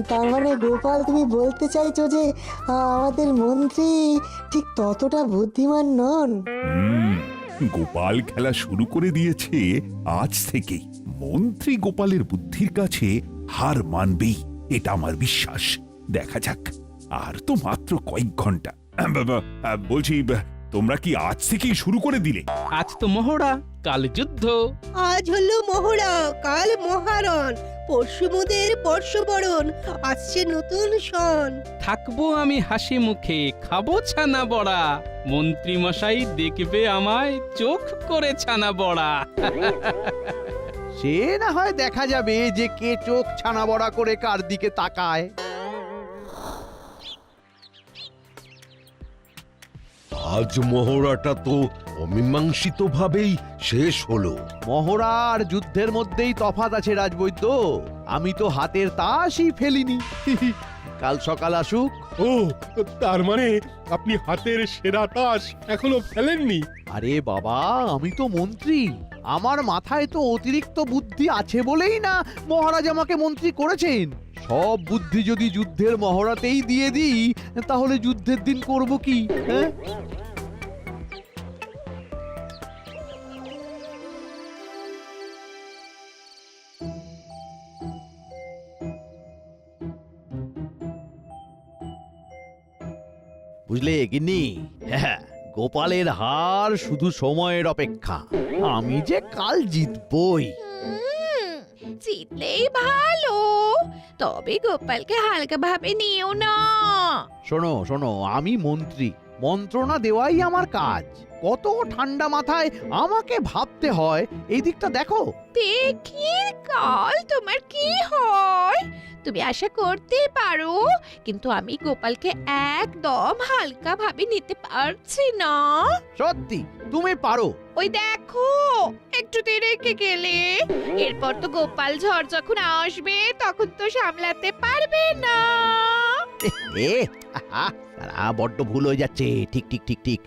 তার মানে গোপাল তুমি বলতে চাইছো যে আমাদের মন্ত্রী ঠিক ততটা বুদ্ধিমান নন? গোপাল খেলা শুরু করে দিয়েছে আজ থেকেই। মন্ত্রী গোপালের বুদ্ধির কাছে হার মানবেই, এটা আমার বিশ্বাস। দেখা যাক, আর তো মাত্র কয়েক ঘন্টা। বলছি, তোমরা কি আজ থেকেই শুরু করে দিলে? আজ তো মহড়া, কাল যুদ্ধ। আজ হলো মহড়া, কাল মহারণ, পরশু মোদের বর্ষবরণ, আসছে নতুন সন। থাকবো আমি হাসি মুখে, খাবো ছানা বড়া, মন্ত্রী মশাই দেখবে আমায় চোখ করে ছানা বড়া। সে না হয় দেখা যাবে যে কে চোখ ছানা বড়া করে কার দিকে তাকায়। আজ মহড়াটা তো অমীমাংসিত ভাবেই শেষ হলো। মহড়া আর যুদ্ধের মধ্যেই তফাৎ আছে রাজবৈদ্য। আমি তো হাতের তাসই ফেলিনি। কাল সকাল আসুক। ও, তার মানে আপনি হাতের সেরা তাস এখনো ফেলেননি? আরে বাবা, আমি তো মন্ত্রী, আমার মাথায় তো অতিরিক্ত বুদ্ধি আছে বলেই না মহারাজ আমাকে মন্ত্রী করেছেন। সব বুদ্ধি যদি যুদ্ধের মহড়াতেই দিয়ে দিই, তাহলে যুদ্ধের দিন করব কি? হ্যাঁ, বুঝলে গিন্নি, হ্যাঁ, গোপালের হার শুধু সময়ের অপেক্ষা। আমি যে কাল জিতবই। জিতলেই ভালো, তবে গোপালকে হালকা ভাবে নিও না। শোনো শোনো, আমি মন্ত্রী, মন্ত্রণা দেওয়াই আমার কাজ। কত ঠান্ডা মাথায় আমাকে ভাবতে হয়, এই দিকটা দেখো। দেখি কাল তোমার কি হয়। তুমি আশা করতে পারো, কিন্তু আমি গোপালকে একদম হালকা ভাবে নিতে পারছি না। সত্যি তুমি পারো? ওই দেখো, একটুতে রেখে গেলে, এরপর তো গোপাল ঝড় যখন আসবে তখন তো সামলাতে পারবে না। বড্ড ভুল হয়ে যাচ্ছে। ঠিক ঠিক ঠিক ঠিক,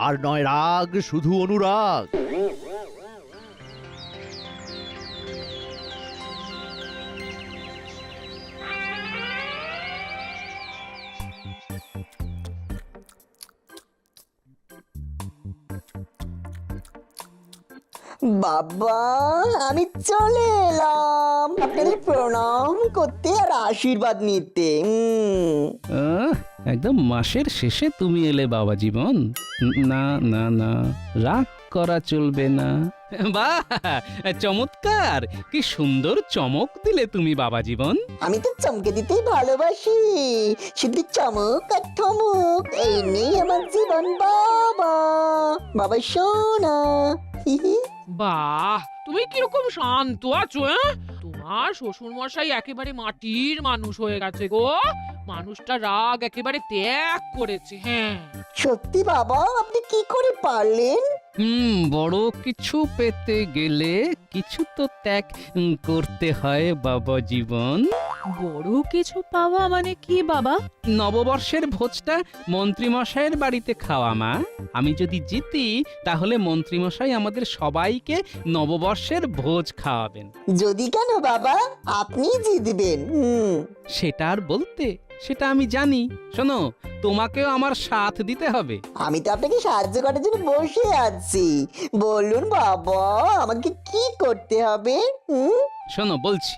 আর নয় রাগ, শুধু অনুরাগ। বাবা আমি চলে এলাম আপনাদের প্রণাম করতে আর আশীর্বাদ নিতে একদম মাসের শেষে তুমি এলে বাবা জীবন। না না না, রাগ করা চলবে না। বাহ, চমৎকার! কি সুন্দর চমক দিলে তুমি বাবা জীবন। আমি তো চমকে দিতেই ভালোবাসি, শুধু চমক আর ঠমক এই নেই আমার জীবন। বাবা বাবা সোনা বাহ, তুমি কিরকম শান্ত আছো? তোমার শ্বশুর মশাই একেবারে মাটির মানুষ হয়ে গেছে গো। মানুষটা রাগ একেবারে ত্যাগ করেছে। হ্যাঁ, সত্যি বাবা, আপনি কি করে পারলেন? বড় কিছু পেতে গেলে কিছু তো ত্যাগ করতে হয় বাবা জীবন। বড় কিছু পাওয়া মানে কি বাবা? নববর্ষের ভোজটা মন্ত্রীমশাইয়ের বাড়িতে খাওয়া মা। আমি যদি জিতি তাহলে মন্ত্রীমশাই আমাদের সবাইকে নববর্ষের ভোজ খাওয়াবেন। যদি কেন বাবা, আপনি জিতবেন। সেটা আর বলতে, সেটা আমি জানি। শোনো, তোমাকেও আমার সাথ দিতে হবে। আমি তো আপনাকে সাহায্য করার জন্য বসে আছি। বলুন বাবা, আমাকে কি করতে হবে? শোনো বলছি।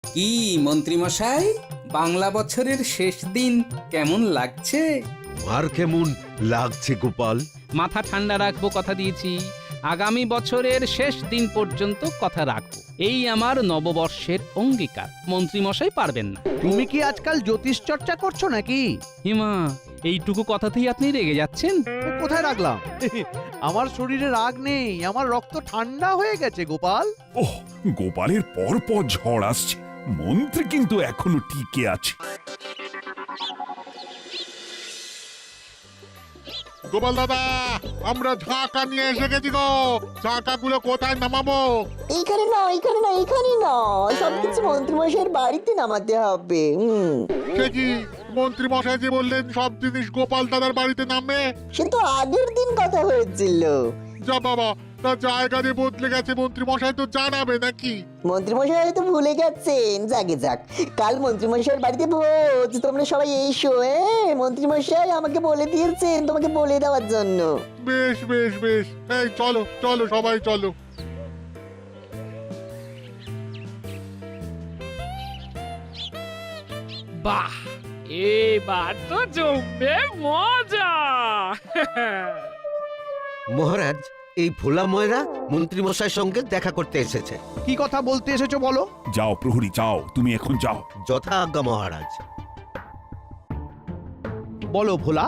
কি মন্ত্রীমশাই, বাংলা বছরের শেষ দিন কেমন লাগছে? আর কেমন লাগছে গোপাল? মাথা ঠান্ডা রাখবো, কথা দিয়েছি। আগামী বছরের শেষ দিন পর্যন্ত কথা রাখবো, এই আমার নববর্ষের অঙ্গীকার। মন্ত্রীমশাই পারবেন না। তুমি কি আজকাল জ্যোতিষ চর্চা করছো নাকি? হিমা, এইটুকু কথাতেই আপনি রেগে যাচ্ছেন? কোথায় রাখলাম? আমার শরীরে রাগ নেই, আমার রক্ত ঠান্ডা হয়ে গেছে গোপাল। ওহ, গোপালের পর পর ঝড় আসছে, মন্ত্রী কিন্তু এখনো টিকে আছে। গোপাল দাদা, আমরা ঝাঁকা নিয়ে এসে গেছি গো। ঝাঁকাগুলো কোথায় নামাবো? এইখানে না, এইখানে না, এইখানে না, সবকিছু মন্ত্রীমশাইয়ের বাড়িতে নামাতে হবে। সে কি, মন্ত্রী মশাই যে বললেন সব জিনিস গোপাল দাদার বাড়িতে নামবে? সে তো আগের দিন কথা হয়েছিল। যা বাবা, তার জায়গা যে বদলে গেছে, মন্ত্রী মশাই তো জানাবে নাকি? মন্ত্রীমশাই হয়তো ভুলে গেছেন। যাকে যাক, কাল মন্ত্রীমশাইয়ের বাড়িতে ভোজ, তোমরা সবাই এসো। মন্ত্রীমশাই আমাকে বলে দিয়েছেন তোমাকে বলে দেওয়ার জন্য। বেশ বেশ বেশ, এই চলো চলো সবাই চলো। বাহ, এবার তো জমবে মজা। মহারাজ, এই ভোলা ময়রা মন্ত্রী মশাইয়ের সঙ্গে দেখা করতে এসেছে। কি কথা বলতে এসেছো বলো? যাও প্রহরী, যাও, তুমি এখন যাও। যথা আজ্ঞা মহারাজ। বলো ভোলা।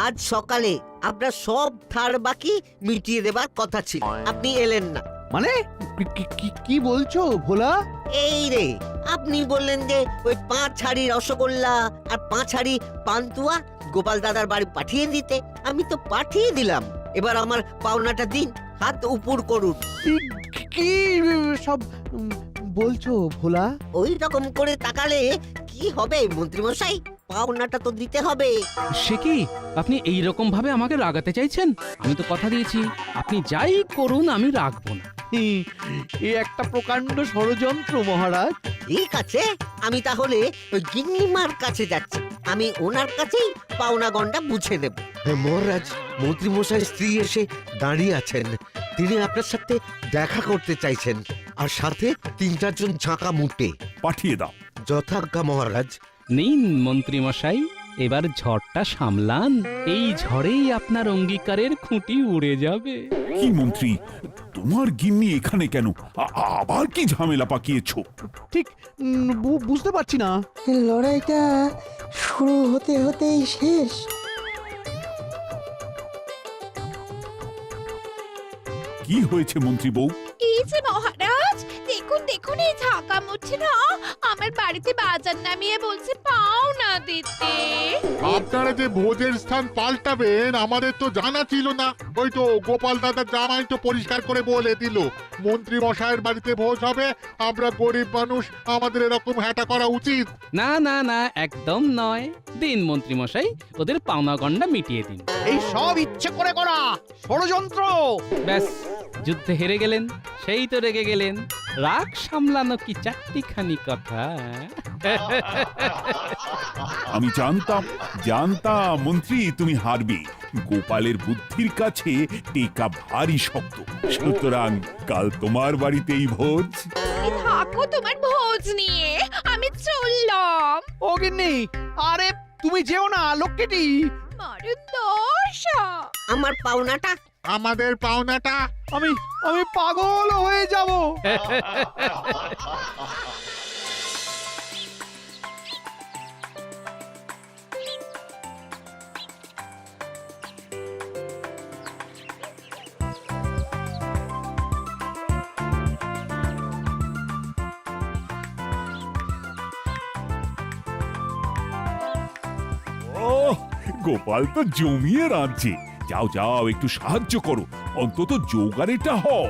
আজ সকালে আপনার সব ধার বাকি মিটিয়ে দেবার কথা ছিল, আপনি এলেন না। মানে কি বলছো ভোলা? এই রে, আপনি বললেন যে ওই 5 হাঁড়ি রসগোল্লা আর 5 হাঁড়ি পান্তুয়া গোপাল দাদার বাড়ি পাঠিয়ে দিতে। আমি তো পাঠিয়ে দিলাম, এবার আমার পাওনাটা দিন, হাত উপর করুন। কি সব বলছো ভোলা? ওই রকম করে তাকালে কি হবে মন্ত্রী মশাই? পাওনাটা তো দিতে হবে। সে কি, আপনি এই রকম ভাবে আমাকে রাগাতে চাইছেন? আমি তো কথা দিয়েছি, আপনি যাই করুন আমি রাখবো না। এ একটা প্রকাণ্ড ষড়যন্ত্র মহারাজ। ঠিক আছে, আমি তাহলে ওই গিন্নিমার কাছে যাচ্ছি, আমি ওনার কাছেই পাওনা গন্ডা বুঝে নেব। মহারাজ, মন্ত্রী মশাই স্ত্রী এসে দাঁড়িয়ে আছেন, তিনি আপনার সাথে দেখা করতে চাইছেন, আর সাথে 3-4 জন ঝাঁকা মুটে। পাঠিয়ে দাও। যথাজ্ঞা মহারাজ। নিন মন্ত্রীমশাই, এবার ঝড়টা সামলান। এই ঝড়েই আপনার অঙ্গীকারের খুঁটি উড়ে যাবে। কি মন্ত্রী, তোমার গিন্নি এখানে কেন? আবার কি ঝামেলা পাকিয়েছো? ঠিক বুঝতে পারছি না। লড়াইটা শুরু হতে হতেই শেষ। কি হয়েছে মন্ত্রী বউ? এই যে মহারাজ, দেখুন দেখুন, এই ঝাঁকা মুচ্ছে না আমার বাড়িতে বাজার নামিয়ে বলছে পাওনা দিতে। আপনারা যে ভোজের স্থান পাল্টাবেন আমাদের তো জানা ছিল না। ওই তো গোপাল দাদার জামাই তো পরিষ্কার করে বলে দিল মন্ত্রী মশাইয়ের বাড়িতে ভোজ হবে। আমরা গরিব মানুষ, আমাদের এরকম হ্যাটা করা উচিত? না না না, একদম নয়। দিন মন্ত্রী মশাই, ওদের পাওনা গন্ডা মিটিয়ে দিন। এই সব ইচ্ছে করে করা ষড়যন্ত্র। ব্যাস, যুদ্ধে হেরে গেলেন, সেই তো রেগে গেলেন। রাগ সামলানো কি চারটিখানি কথা। আমি জানতাম মন্ত্রী তুমি হারবে। গোপালের বুদ্ধির কাছে টেকা ভারী শক্ত। সুতরাং কাল তোমার বাড়িতেই ভোজ। তুমি থাকো তোমার ভোজ নিয়ে, আমি চললাম। ও গিন্নি, আরে তুমি যেও না লক্ষ্মীটি। মারুন দশা। আমার পাওনাটা আমাদের পাওনাটা। আমি পাগল হয়ে যাব। ওহ, গোপাল তো জমিয়ে রাঁধছে। যাও যাও, একটু সাহায্য করো, অন্তত জোগাড়েটা হও।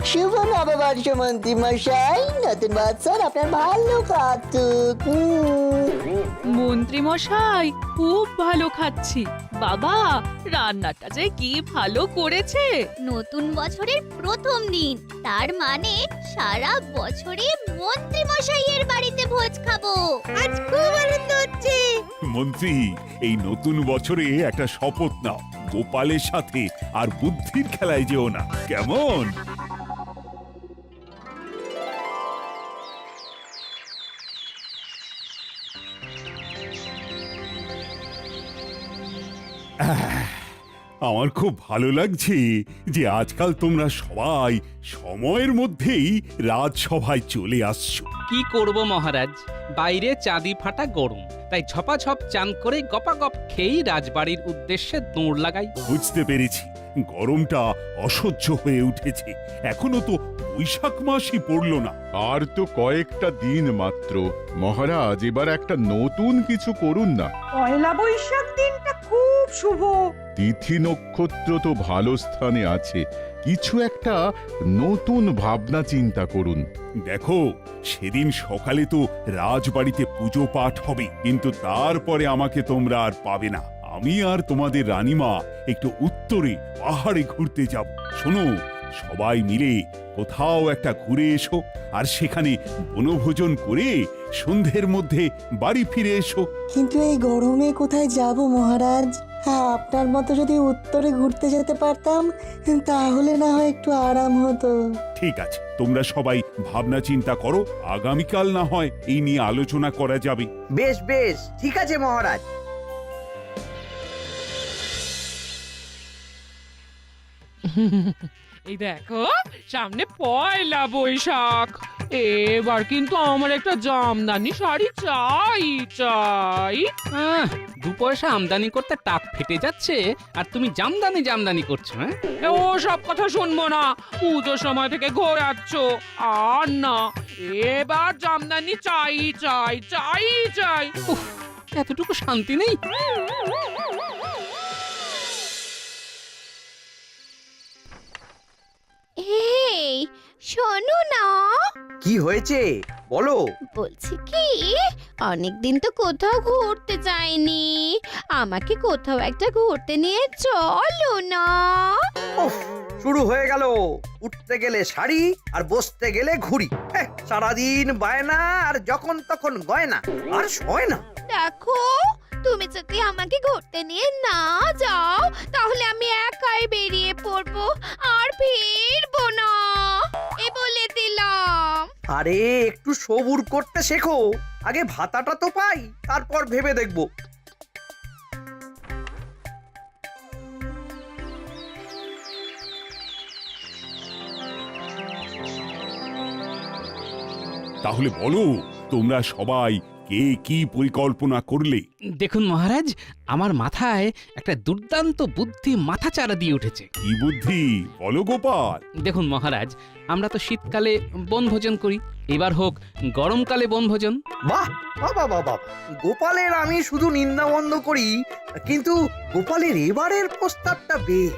শুভ নববর্ষ মন্ত্রী মশাই, নতুন বছর আপনার ভালো কাটুক। মন্ত্রী মশাই খুব ভালো খাচ্ছি। বাবা, রান্নাটা যে কি ভালো করেছে। নতুন বছরের প্রথম দিন, তার মানে সারা বছরে মন্ত্রী মশাইয়ের বাড়িতে ভোজ খাবো। আজ খুব আনন্দ হচ্ছে। মন্ত্রী, এই নতুন বছরে একটা শপথ নাও, গোপালের সাথে আর বুদ্ধির খেলায় যেও না, কেমন? আমার খুব ভালো লাগছে যে আজকাল তোমরা সবাই সময়ের মধ্যেই রাজসভায় চলে আসছো। কি করব মহারাজ, বাইরে চাঁদি ফাটা গরম, তাই ঝপাঝপ চান করে গপাগপ খেয়েই রাজবাড়ির উদ্দেশ্যে দৌড় লাগাই। বুঝতে পেরেছি, গরমটা অসহ্য হয়ে উঠেছে। এখনো তো বৈশাখ মাসই পড়লো না। আর তো কয়েকটা দিন মাত্র। মহারাজ, এবার একটা নতুন কিছু করুন না। পয়লা বৈশাখ দিনটা খুব শুভ। তিথি নক্ষত্র তো ভালো স্থানে আছে, কিছু একটা নতুন ভাবনা চিন্তা করুন। দেখো, সেদিন সকালে তো রাজবাড়িতে পুজো পাঠ হবে, কিন্তু তারপরে আমাকে তোমরা আর পাবে না। আমি আর তোমাদের রানীমা একটু উত্তরে পাহাড়ে ঘুরতে যাব। শোনো, সবাই মিলে কোথাও একটা ঘুরে এসো, আর সেখানে বনভোজন করে সন্ধ্যের মধ্যে বাড়ি ফিরে এসো। কিন্তু এই গরমে কোথায় যাব মহারাজ? হ্যাঁ, আপনার মতো যদি উত্তরে ঘুরতে যেতে পারতাম তাহলে না হয় একটু আরাম হতো। ঠিক আছে, তোমরা সবাই ভাবনা চিন্তা করো, আগামীকাল না হয় এই নিয়ে আলোচনা করা যাবে। বেশ বেশ, ঠিক আছে মহারাজ। এই দেখো, সামনে পয়লা বৈশাখ। এবার কিন্তু আমার একটা জামদানি শাড়ি চাই চাই। দু পয়সা আমদানি করতে টাক ফেটে যাচ্ছে, আর তুমি জামদানি জামদানি করছো। হ্যাঁ, ও সব কথা শুনবো না, পুজোর সময় থেকে ঘোরাচ্ছ। আর না, এবার জামদানি চাই চাই চাই চাই। উফ, এতটুকু শান্তি নেই। এই শোনো না, কি হয়েছে বলো? বলছি কি, অনেকদিন তো কোথাও ঘুরতে যাইনি, আমাকে কোথাও একটা ঘুরতে নিয়ে চলো না। উফ, শুরু হয়ে গেল। উঠতে গেলে শাড়ি আর বসতে গেলে ঘুড়ি। সারাদিন বায়না আর যখন তখন গয়না, আর সয় না। দেখো, তুমি যদি আমাকে ঘুরতে নিয়ে না যাও তাহলে আমি একাই বেরিয়ে পড়বো, আর ফিরবো না, এ বলে দিলাম। আরে একটু সবুর করতে শেখো, আগে ভাতাটা তো পাই, তারপর ভেবে দেখবো। তাহলে বলো, তোমরা সবাই কে কি পরিকল্পনা করলে? দেখুন মহারাজ, আমার মাথায় একটা দুর্দান্ত বুদ্ধি মাথাচাড়া দিয়ে উঠেছে। কি বুদ্ধি বলো গোপাল? দেখুন মহারাজ, আমরা তো শীতকালে বনভোজন করি, এবার হোক গরমকালে বনভোজন। বাহ বাবা বাবা, গোপালের আমি শুধু নিন্দা বন্ধ করি, কিন্তু গোপালের এবারের প্রস্তাবটা বেশ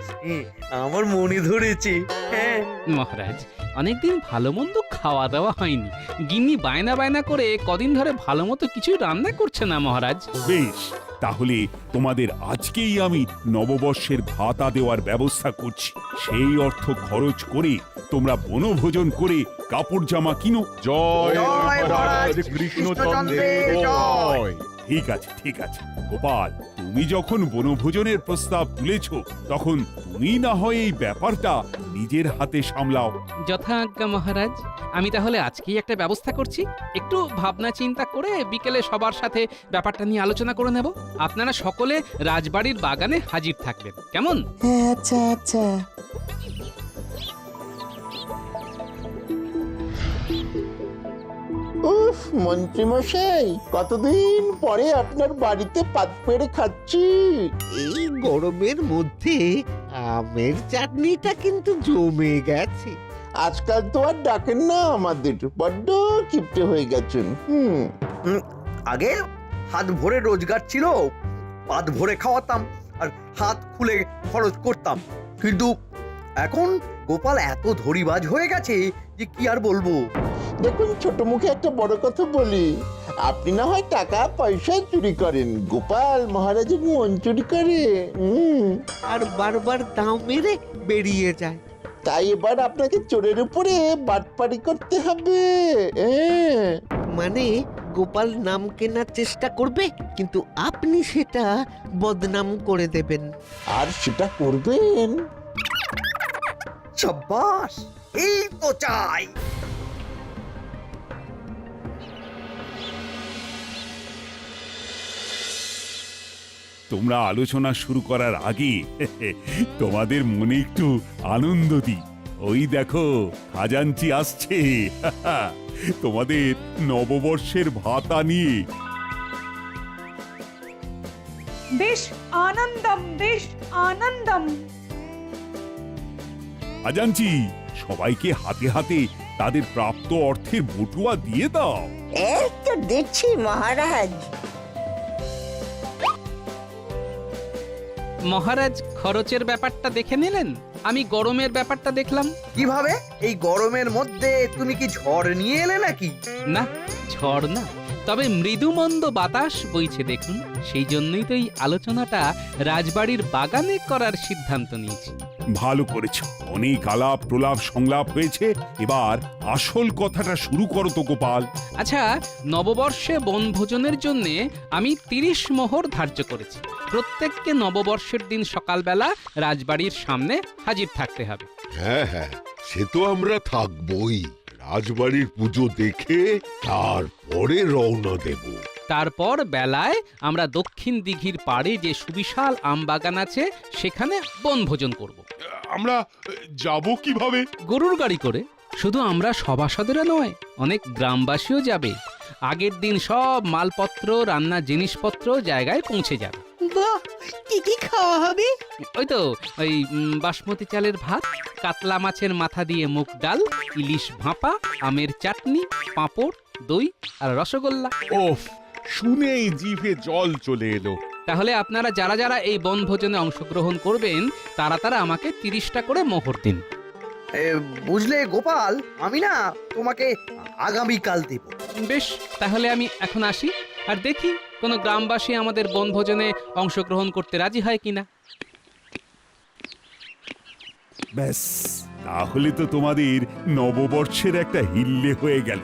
আমার মনে ধরেছে। হ্যাঁ মহারাজ, অনেকদিন ভালো মন্দ খাওয়া দাওয়া হয়নি, গিন্নি বায়না বায়না করে কদিন ধরে ভালো মতো কিছুই রান্না করছে না মহারাজ। বেশ, তাহলে তোমাদের আজকেই আমি নববর্ষের ভাতা দেওয়ার ব্যবস্থা করছি। সেই অর্থ খরচ করে তোমরা বনভোজন করে কাপড় জামা কিনো। জয় জয় মহারাজ কৃষ্ণচন্দ্রের জয়। ঠিক আছে ঠিক আছে গোপাল, তুমি যখন বনভোজনের প্রস্তাব তুলেছ, তখন তুমি না হয় এই ব্যাপারটা নিজের হাতে সামলাও। যথাজ্ঞা মহারাজ, আমি তাহলে আজকেই একটা ব্যবস্থা করছি। একটু ভাবনা চিন্তা করে বিকেলে সবার সাথে ব্যাপারটা নিয়ে আলোচনা করে নেব। আপনারা সকলে রাজবাড়ির বাগানে হাজির থাকবেন, কেমন? হ্যাঁ, আচ্ছা আচ্ছা। উফ মন্ত্রীমশাই, কতদিন পরে আপনার বাড়িতে পাত পেড়ে খাচ্ছি। এই গরমের মধ্যে আমের চাটনিটা কিন্তু জমে গেছে। আজকাল তো আর ডাকেন না আমাদের, বড্ড কিপটে হয়ে গেছেন। আগে হাত ভরে রোজগার ছিল, পাত ভরে খাওয়াতাম আর হাত খুলে খরচ করতাম, কিন্তু এখন গোপাল এত ধরিবাজ হয়ে গেছে যে কি আর বলবো। দেখুন, ছোট মুখে একটা বড় কথা বলি, আপনি না হয় টাকা পয়সা চুরি করেন, গোপাল মহারাজের মন চুরি করে। আর বারবার দাও মেরে বেরিয়ে যায়। তাই এবার আপনাকে চোরের উপরে বাটপাড়ি করতে হবে। মানে গোপাল নাম কেনার চেষ্টা করবে, কিন্তু আপনি সেটা বদনাম করে দেবেন। আর সেটা করবেন? সাব্বাস, এই তো চাই। তোমরা আলোচনা শুরু করার আগে তোমাদের মনে একটু আনন্দ দিই। ওই দেখো, খাজাঞ্চি আসছে তোমাদের নববর্ষের ভাতা নিয়ে। বেশ আনন্দম, বেশ আনন্দম। খাজাঞ্চি, সবাইকে হাতে হাতে তাদের প্রাপ্ত অর্থের বটুয়া দিয়ে দাও। এই তো দেখছি মহারাজ। মহারাজ, খরচের ব্যাপারটা দেখে নিলেন, আমি গরমের ব্যাপারটা দেখলাম। কিভাবে? এই গরমের মধ্যে তুমি কি ঝড় নিয়ে এলে নাকি? না, ঝড় না, তবে মৃদুমন্দ বাতাস বইছে দেখুন। সেই জন্যই তো এই আলোচনাটা রাজবাড়ির বাগানে করার সিদ্ধান্ত নিয়েছি। ভালো করেছ, অনেক আলাপ প্রলাপ সংলাপ হয়েছে, এবার আসল কথাটা শুরু করো তো গোপাল। আচ্ছা, নববর্ষে বনভোজনের জন্য আমি 30 মোহর ধার্য করেছি। প্রত্যেককে নববর্ষের দিন সকালবেলা রাজবাড়ির সামনে হাজির থাকতে হবে। হ্যাঁ হ্যাঁ, সে তো আমরা থাকবই। রাজবাড়ির পুজো দেখে তারপরে রওনা দেব। তারপর বেলায় আমরা দক্ষিণ দিঘির পাড়ে যে সুবিশাল আম বাগান আছে সেখানে বনভোজন করব। আমরা যাব কিভাবে? গরুর গাড়ি করে। শুধু আমরা সভাসদেরা নয়, অনেক গ্রামবাসীও যাবে। আগের দিন সব মালপত্র, রান্না জিনিসপত্র জায়গায় পৌঁছে যাবে। বাহ, কি কি খাওয়া হবে? ওই তো ওই বাসমতি চালের ভাত, কাতলা মাছের মাথা দিয়ে মুগ ডাল, ইলিশ ভাপা, আমের চাটনি, পাঁপড়, দই আর রসগোল্লা। ওফ, শুনেই জিভে জল চলে এলো। তাহলে আপনারা যারা যারা এই বনভোজনে অংশগ্রহণ করবেন তারা তারা আমাকে 30টা করে মোহর দিন। বুঝলে গোপাল, আমি না তোমাকে আগামীকাল দেব। বেশ, তাহলে আমি এখন আসি, আর দেখি কোনো গ্রামবাসী আমাদের বনভোজনে অংশগ্রহণ করতে রাজি হয় কিনা। ব্যাস, তাহলে তো তোমাদের নববর্ষের একটা হিল্লে হয়ে গেল।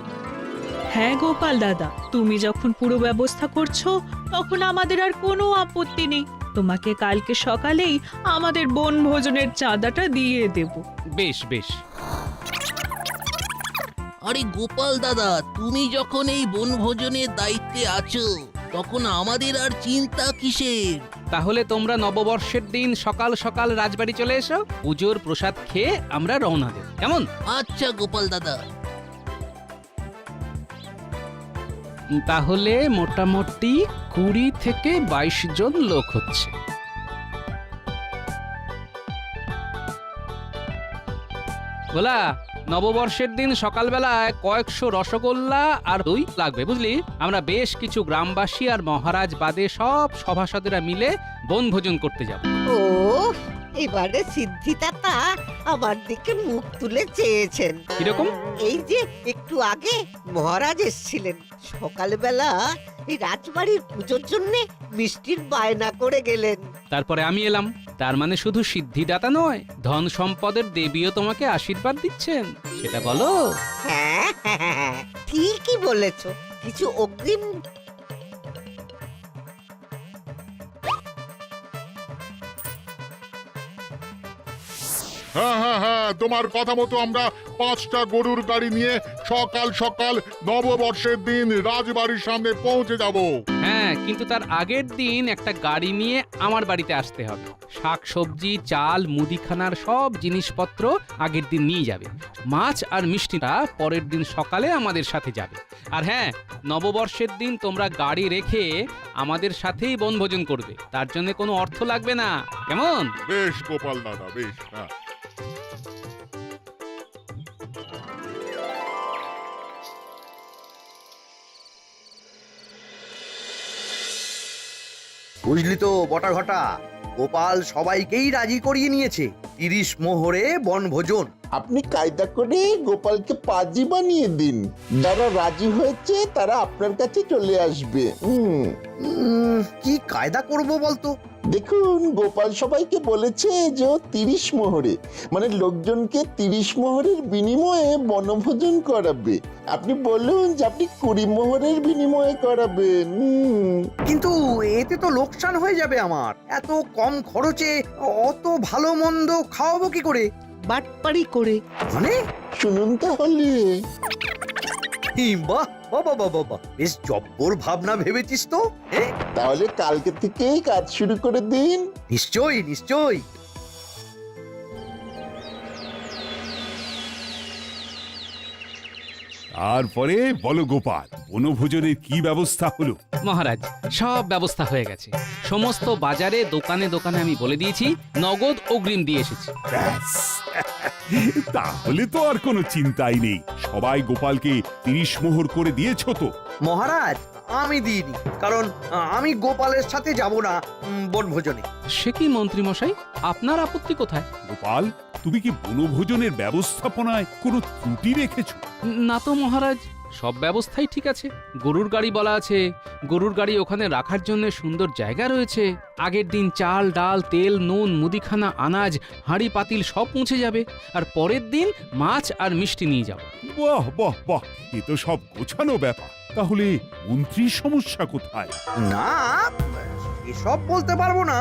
হ্যাঁ গোপাল দাদা, তুমি যখন পুরো ব্যবস্থা করছো তখন আমাদের আর কোনো আপত্তি নেই। তোমাকে কালকে সকালেই আমাদের বনভোজনের চাঁদাটা দিয়ে দেব। বেশ বেশ। আরে গোপাল দাদা, তুমি যখন এই বনভোজনের দায়িত্বে আছো তখন আমাদের আর চিন্তা কিসের? তাহলে তোমরা নববর্ষের দিন সকাল সকাল রাজবাড়ি চলে এসো, পুজোর প্রসাদ খেয়ে আমরা রওনা দেব, কেমন? আচ্ছা গোপাল দাদা। তাহলে মোটামুটি 20 থেকে 22 জন লোক হচ্ছে। বলা, নববর্ষের দিন সকালবেলায় কয়েকশো রসগোল্লা আর দই লাগবে, বুঝলি? আমরা বেশ কিছু গ্রামবাসী আর মহারাজ বাদে সব সভাসদেরা মিলে বনভোজন করতে যাব। ও এবারে সিদ্ধিদাতা আমার দিকে মুখ তুলে চেয়েছেন। কিরকম? এই যে একটু আগে মহারাজ এসেছিলেন, সকালবেলা এই রাজবাড়ির পুজোর জন্য মিষ্টির বায়না করে গেলেন। তারপরে আমি এলাম। তার মানে শুধু সিদ্ধিদাতা নয়, ধন সম্পদের দেবীও তোমাকে আশীর্বাদ দিচ্ছেন, সেটা বলো। হ্যাঁ হ্যাঁ, ঠিকই বলেছ। কিছু অগ্রিম হ্যাঁ হ্যাঁ হ্যাঁ, তোমার কথা মতো আমরা 5টা গরুর গাড়ি নিয়ে সকাল সকাল নববর্ষের দিন রাজবাড়ির সামনে পৌঁছে যাব। হ্যাঁ, কিন্তু তার আগের দিন একটা গাড়ি নিয়ে আমার বাড়িতে আসতে হবে। শাকসবজি, চাল, মুদিখানার সব জিনিসপত্র আগের দিন নিয়ে যাবে। মাছ আর মিষ্টিটা পরের দিন সকালে আমাদের সাথে যাবে। আর হ্যাঁ, নববর্ষের দিন তোমরা গাড়ি রেখে আমাদের সাথেই বনভোজন করবে, তার জন্য কোনো অর্থ লাগবে না, কেমন? বেশ গোপাল দাদা, বেশ। হ্যাঁ, বুঝলি তো বটা ঘটা, গোপাল সবাইকেই রাজি করিয়ে নিয়েছে 30 মোহরে বনভোজন। আপনি কায়দা করে গোপালকে পাজি বানিয়ে দিন, যারা রাজি হয়েছে তারা আপনার কাছে চলে আসবে। কি কায়দা করব বলতো? দেখুন, গোপাল সবাইকে বলেছে যে 30 মোহরে, মানে লোকজনকে 30 মোহরের বিনিময়ে বনভোজন করাবে। আপনি বলুন যে আপনি 20 মোহরের বিনিময়ে করাবেন। কিন্তু এতে তো লোকসান হয়ে যাবে আমার। এত কম খরচে অত ভালো মন্দ খাওয়াবো কি করে? বাটপাড়ি করে। মানে শুনুন তাহলে। বাহ বাবা বাবা বাবা, বেশ জব্বর ভাবনা ভেবেছিস তো। তাহলে কালকে থেকেই কাজ শুরু করে দিন। নিশ্চয়ই নিশ্চয়ই। তারপরে বলো গোপাল, বনভোজনের কি ব্যবস্থা হলো? মহারাজ, সব ব্যবস্থা হয়ে গেছে। সমস্ত বাজারে দোকানে দোকানে আমি বলে দিয়েছি, নগদ অগ্রিম দিয়ে এসেছি। ব্যাস, তাহলে তো আর কোনো চিন্তাই নেই। সবাই গোপালকে 30 মোহর করে দিয়েছো তো? মহারাজ, আমি দিইনি, কারণ আমি গোপালের সাথে যাব না বনভোজনে। সে কি মন্ত্রী মশাই, আপনার আপত্তি কোথায়? গোপাল, তুমি কি বনভোজনের ব্যবস্থাপনায় কোনো ত্রুটি রেখেছো? না তো মহারাজ, সব ব্যবস্থাই ঠিক আছে। গরুর গাড়ি বলা আছে, গরুর গাড়ি ওখানে রাখার জন্য সুন্দর জায়গা রয়েছে। আগের দিন চাল, ডাল, তেল, নুন, মুদিখানা, আনাজ, হাঁড়ি পাতিল সব পৌঁছে যাবে। আর পরের দিন মাছ আর মিষ্টি নিয়ে যাও। বাহ বাহ বাহ, এ তো সব গোছানো ব্যাপার। তাহলে মন্ত্রীর সমস্যা কোথায়? না, এসব বলতে পারবো না।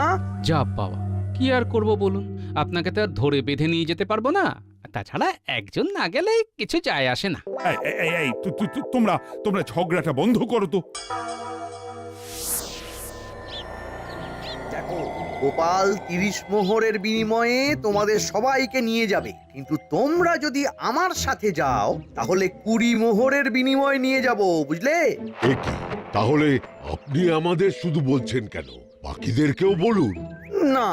যা বাবা, কি আর করব বলুন, আপনাকে তো আর ধরে বেঁধে নিয়ে যেতে পারবো না। তাছাড়া একজন না গেলে কিছু যায় আসে না। তোমরা ঝগড়াটা বন্ধ করো তো। দেখো, গোপাল 30 মোহরের বিনিময়ে তোমাদের সবাইকে নিয়ে যাবে, কিন্তু তোমরা যদি আমার সাথে যাও তাহলে 20 মোহরের বিনিময় নিয়ে যাব, বুঝলে? এ কি, তাহলে আপনি আমাদের শুধু বলছেন কেন? বাকিদেরকেও বলুন। না,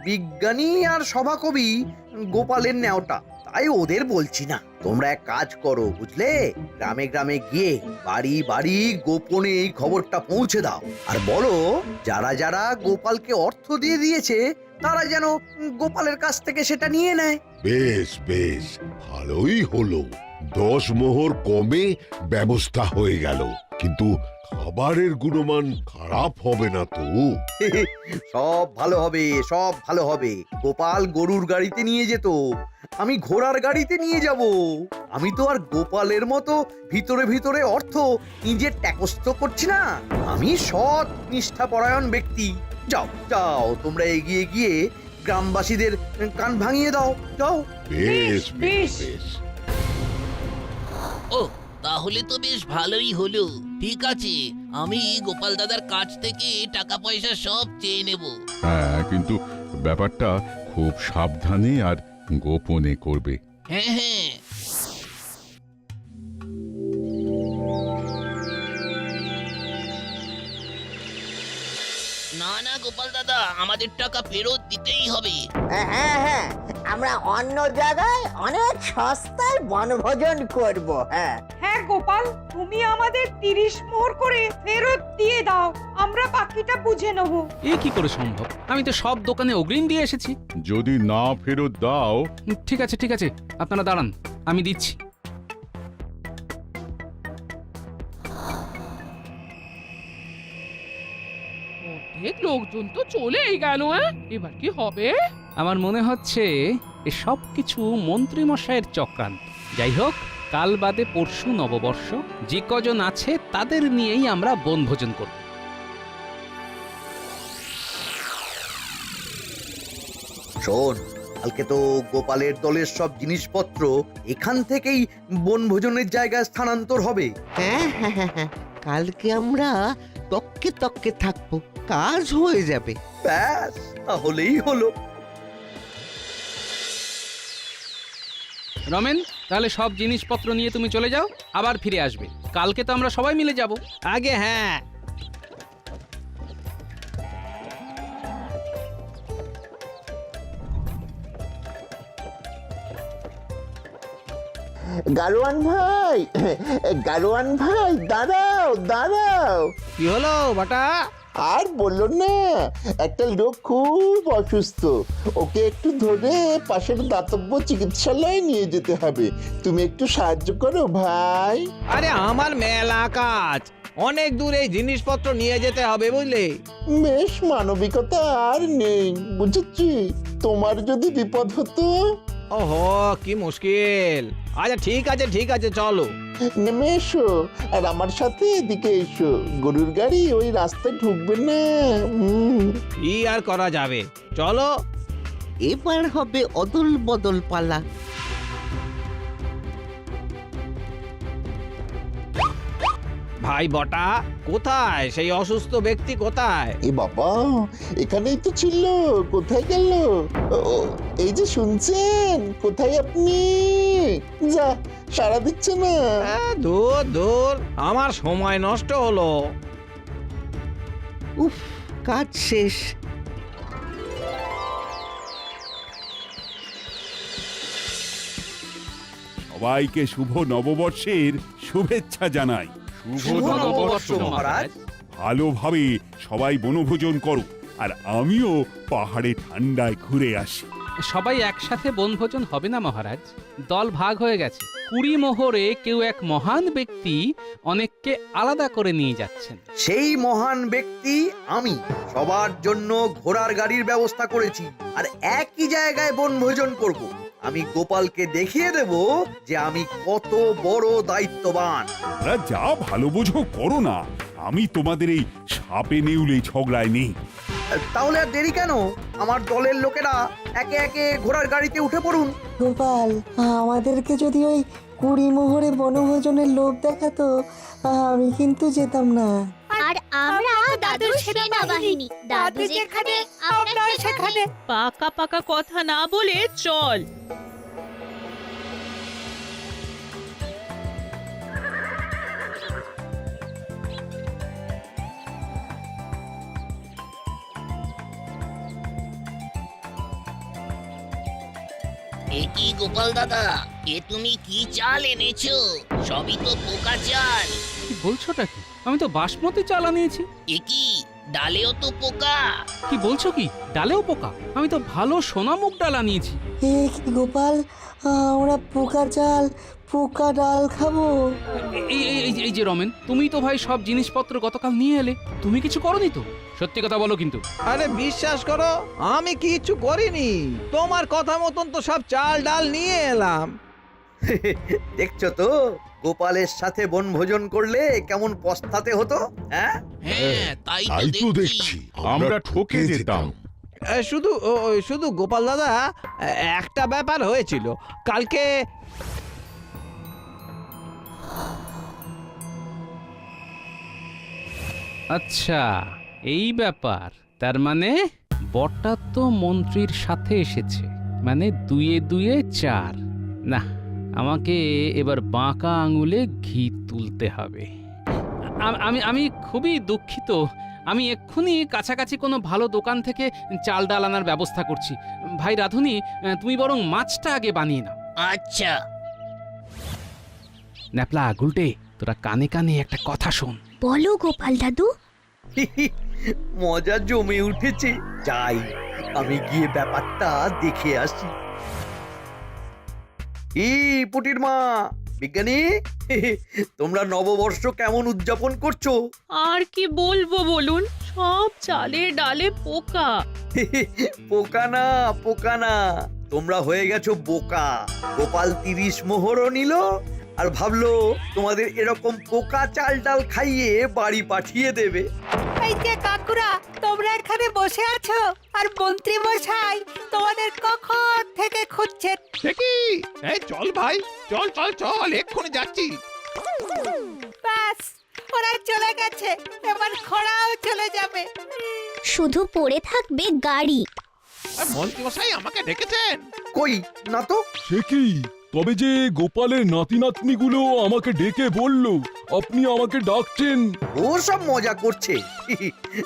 বিজ্ঞানী আর সভাকবি গোপালের নেওটা, তাই ওদের বলছি না। তোমরা এক কাজ করো, বুঝলে? গ্রামে গ্রামে গিয়ে বাড়ি বাড়ি গোপনে এই খবরটা পৌঁছে দাও, আর বলো যারা যারা গোপালকে অর্থ দিয়ে দিয়েছে তারা যেন গোপালের কাছ থেকে সেটা নিয়ে নেয়। বেশ বেশ, ভালোই হলো। 10 মোহর কমে ব্যবস্থা হয়ে গেল, কিন্তু খাবারের গুণমান খারাপ হবে না তো? সব ভালো হবে, সব ভালো হবে। গোপাল গরুর গাড়িতে নিয়ে যেত, আমি ঘোড়ার গাড়িতে নিয়ে যাব। আমি তো আর গোপালের মতো ভিতরে ভিতরে অর্থ নিজে ট্যাকস্থ করছি না। আমি সৎ নিষ্ঠাপরায়ণ ব্যক্তি। যাও যাও, তোমরা এগিয়ে গিয়ে গ্রামবাসীদের কান ভাঙিয়ে দাও, যাও। বেশ বেশ বেশ। ও, তাহলে তো বেশ ভালোই হলো। ঠিক আছে, আমি গোপাল দাদার কাছ থেকে টাকা পয়সা সব চেয়ে নেব। হ্যাঁ, কিন্তু ব্যাপারটা খুব সাবধানে আর গোপনে করবে। হ্যাঁ হ্যাঁ। না না গোপাল দাদা, আমাদের টাকা ফেরত দিতেই হবে। হ্যাঁ হ্যাঁ, আমরা অন্য জায়গায় অনেক সস্তায় বনভোজন করব। হ্যাঁ হ্যাঁ গোপাল, তুমি আমাদের 30 মোহর করে ফেরত দিয়ে দাও, আমরা বাকিটা বুঝে নেব। এ কি করে সম্ভব? আমি তো সব দোকানে অগ্রিম দিয়ে এসেছি। যদি না ফেরত দাও, ঠিক আছে ঠিক আছে, আপনারা দাঁড়ান, আমি দিচ্ছি। অনেক লোকজন তো চলেই গেল, এবার কি হবে? আমার মনে হচ্ছে এ সব কিছু মন্ত্রী মশাইয়ের চক্রান্ত। যাই হোক, কাল বাদে পরশু নববর্ষ, যে কজন আছে তাদের নিয়েই আমরা বনভোজন করব। শোন, কালকে তো গোপালের দলের সব জিনিসপত্র এখান থেকেই বনভোজনের জায়গায় স্থানান্তর হবে। হ্যাঁ হ্যাঁ হ্যাঁ হ্যাঁ, কালকে আমরা তককে তককে থাকবো, কাজ হয়ে যাবে। ব্যাস, তাহলেই হলো। রমেন, তাহলে সব জিনিসপত্র নিয়ে তুমি চলে যাও, আবার ফিরে আসবে। কালকে তো আমরা সবাই মিলে যাব। আগে হ্যাঁ। গারোয়ান ভাই, গারোয়ান ভাই, দাঁড়াও দাঁড়াও। কি হলো বাটা? আর বললো না, একটা লোক খুব অসুস্থ, ওকে একটু ধরে পাশের দাতব্য চিকিৎসালয়ে নিয়ে যেতে হবে। তুমি একটু সাহায্য করো ভাই। আরে আমার মেলা কাজ, অনেক দূর এই জিনিসপত্র নিয়ে যেতে হবে বুঝলে। বেশ মানবিকতা আর নেই, বুঝেছি। তোমার যদি বিপদ হতো। ওহো, কি মুশকিল। আচ্ছা ঠিক আছে চলো। নেমে এসো, আর আমার সাথে এদিকে এসো। গরুর গাড়ি ওই রাস্তায় ঢুকবে না। কি আর করা যাবে, চলো। এবার হবে অদল বদল পালা। ভাই বটা, কোথায় সেই অসুস্থ ব্যক্তি? কোথায়? এ বাবা, এখানেই তো ছিল, কোথায় গেল? ও, এই যে শুনছেন, কোথায় আপনি? যা, সাড়া দিচ্ছে না। দূর, আমার সময় নষ্ট হলো। উফ, কাজ শেষ। সবাইকে শুভ নববর্ষের শুভেচ্ছা জানাই। শুভ নববর্ষ মহারাজ। ভালোভাবে সবাই বনভোজন করো, আর আমিও পাহাড়ে ঠান্ডায় ঘুরে আসি। সবাই একসাথে বনভোজন হবে না মহারাজ, দল ভাগ হয়ে গেছে। 20 মোহরে কেউ এক মহান ব্যক্তি অনেককে আলাদা করে নিয়ে যাচ্ছেন। সেই মহান ব্যক্তি আমি। সবার জন্য ঘোড়ার গাড়ির ব্যবস্থা করেছি, আর একই জায়গায় বনভোজন করব। আমি গোপালকে দেখিয়ে দেব যে আমি কত বড় দায়িত্ববান। তোমরা যা ভালো বোঝো করো না, আমি তোমাদের এই সাপে নেউলে ঝগড়ায় নেই। তাহলে আর দেরি কেন? আমার দলের লোকেরা একে একে ঘোড়ার গাড়িতে উঠে পড়ুন। গোপাল, আমাদেরকে যদি ওই 20 মোহরে বনভোজনের লোভ দেখাতো, আমি কিন্তু যেতাম না। আর আমরা দাদুর সেনাবাহিনী, দাদু যেখানে আমরা সেখানে। পাকা পাকা কথা না বলে চল। এ কি গোপাল দাদা, এ তুমি কি চাল এনেছো? সবই তো পোকা চাল। কি বলছোটা কি? আমি তো বাসমতি চাল আনিয়েছি। এ কি, ডালেও তো পোকা। কি বলছো কি? ডালেও পোকা? আমি তো ভালো সোনামুগ ডাল আনিয়েছি। এ কি গোপাল, আমরা পোকা চাল পোকা ডাল খাবো? এই যে রমেন, তুমি তো ভাই সব জিনিসপত্র গতকাল নিয়ে এলে, তুমি কিছু করনি তো? সত্যি কথা বলো কিন্তু। আরে বিশ্বাস করো, আমি কিচ্ছু করিনি। তোমার কথা মতন তো সব চাল ডাল নিয়ে এলাম। দেখছো তো, গোপালের সাথে বনভোজন করলে কেমন পস্তাতে হতো। হ্যাঁ হ্যাঁ, তাই তো দেখছি। আমরা ঠকে যেতাম। শুধু গোপাল দাদা, একটা ব্যাপার হয়েছিল কালকে। আচ্ছা, এই ব্যাপার। তার মানে বটা তো মন্ত্রীর সাথে এসেছে, মানে 2 2 4। না, আমাকে এবার বাঁকা আঙুলে ঘি তুলতে হবে। আমি খুবই দুঃখিত আমি এক্ষুনি কাছাকাছি কোনো ভালো দোকান থেকে চাল ডাল আনার ব্যবস্থা করছি। ভাই রাধুনি, তুমি বরং মাছটা আগে বানিয়ে নাও। আচ্ছা। ন্যাপলা গুলটে, তোরা কানে কানে একটা কথা শোন। বলো গোপাল দাদু। মজা জমে উঠেছে, যাই আমি গিয়ে ব্যাপারটা দেখে আসি। পুটির মা, বিজ্ঞানী, তোমরা নববর্ষ কেমন উদযাপন করছো? আর কি বলবো বলুন, সব চালে ডালে পোকা। পোকা না, তোমরা হয়ে গেছো বোকা। গোপাল 30 মোহরও নিল আর ভাবলো তোমাদের এরকম পোকা চাল ডাল খাইয়ে বাড়ি পাঠিয়ে দেবে। এই যে কাকুরা, তোমরা এখানে বসে আছো আর মন্ত্রী মশাই তোমাদের কখন থেকে খুঁজছেন। দেখি, এই চল ভাই, চল চল চল, এক্ষুনি যাচ্ছি। ব্যাস, ওরা চলে গেছে, এবার খরাও চলে যাবে। শুধু পড়ে থাকবে গাড়ি। মন্ত্রী মশাই আমাকে ডেকেছেন? কই না তো। সে কি, তবে যে গোপালের নাতি নাতনিগুলো আমাকে ডেকে বলল আপনি আমাকে ডাকছেন। ও সব মজা করছে।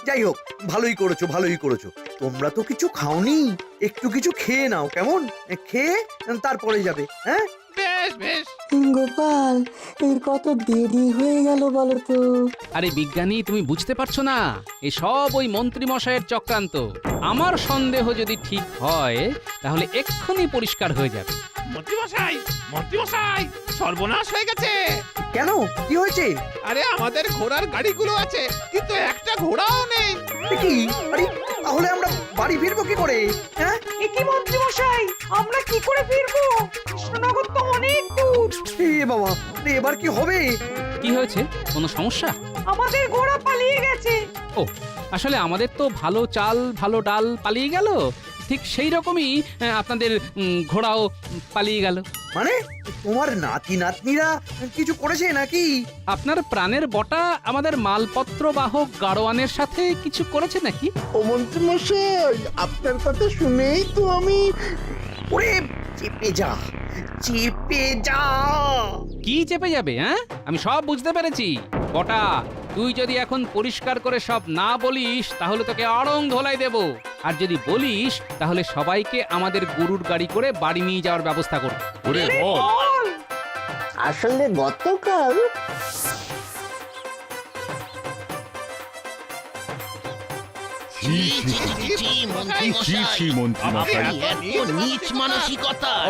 যাই হোক, ভালোই করেছো ভালোই করেছো। তোমরা তো কিছু খাওনি, একটু কিছু খেয়ে নাও, কেমন? খেয়ে তারপরে যাবে। হ্যাঁ, বেশ বেশ। গোপাল, এর কত দেরি হয়ে গেল বলো তো। আরে বিজ্ঞানী, তুমি বুঝতে পারছো না, এসব ওই মন্ত্রী মশাইয়ের চক্রান্ত। আমার সন্দেহ যদি ঠিক হয় তাহলে এক্ষুনি পরিষ্কার হয়ে যাবে। মন্ত্রী মশাই, সর্বনাশ হয়ে গেছে। কেন, কি হয়েছে? আরে আমাদের ঘোড়ার গাড়িগুলো আছে, কিন্তু একটা ঘোড়াও নেই। কি? আরে তাহলে আমরা বাড়ি ফিরবো কি করে? হ্যাঁ, একি মন্ত্রী মশাই, আমরা কি করে ফিরবো? কৃষ্ণনগর তো অনেক দূর। বাবা, এবার কি হবে? কি হয়েছে? কোনো সমস্যা? আমাদের ঘোড়া পালিয়ে গেছে। ও, আসলে আমাদের তো ভালো চাল ভালো ডাল পালিয়ে গেল, ঠিক সেই রকমই আপনাদের ঘোড়াও পালিয়ে গেল। মানে তোমার নাতি নাতনিরা কিছু করেছে নাকি? আপনার প্রাণের বটা আমাদের মালপত্র বাহক গাড়োয়ানের সাথে কিছু করেছে নাকি? ও মন্ত্রী মশাই, আপনার কথা শুনেই তো আমি। ওরে চেপে যা, চেপে যা। কি চেপে যাবে? হ্যাঁ, আমি সব বুঝতে পেরেছি। বটা, তুই যদি এখন পরিষ্কার করে সব না বলিস তাহলে তোকে আড়ং ধোলাই দেব, আর যদি বলিস তাহলে সবাইকে আমাদের গরুর গাড়ি করে বাড়ি নিয়ে যাওয়ার ব্যবস্থা করব। ওরে বল। আসলে গতকাল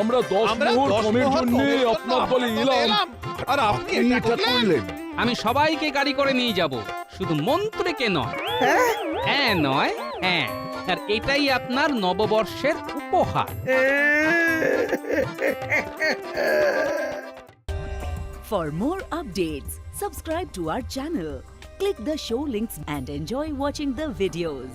আমরা 10 মোহর কমের জন্য আপনার বলে এলাম, আর আপনি এটা করলেন। আমি সবাইকে গাড়ি করে নিয়ে যাব, শুধু মন্ত্রীকে নয়। হ্যাঁ নয় হ্যাঁ, আর এটাই আপনার নববর্ষের উপহার। For more updates, subscribe to our channel, click the show links and enjoy watching the videos.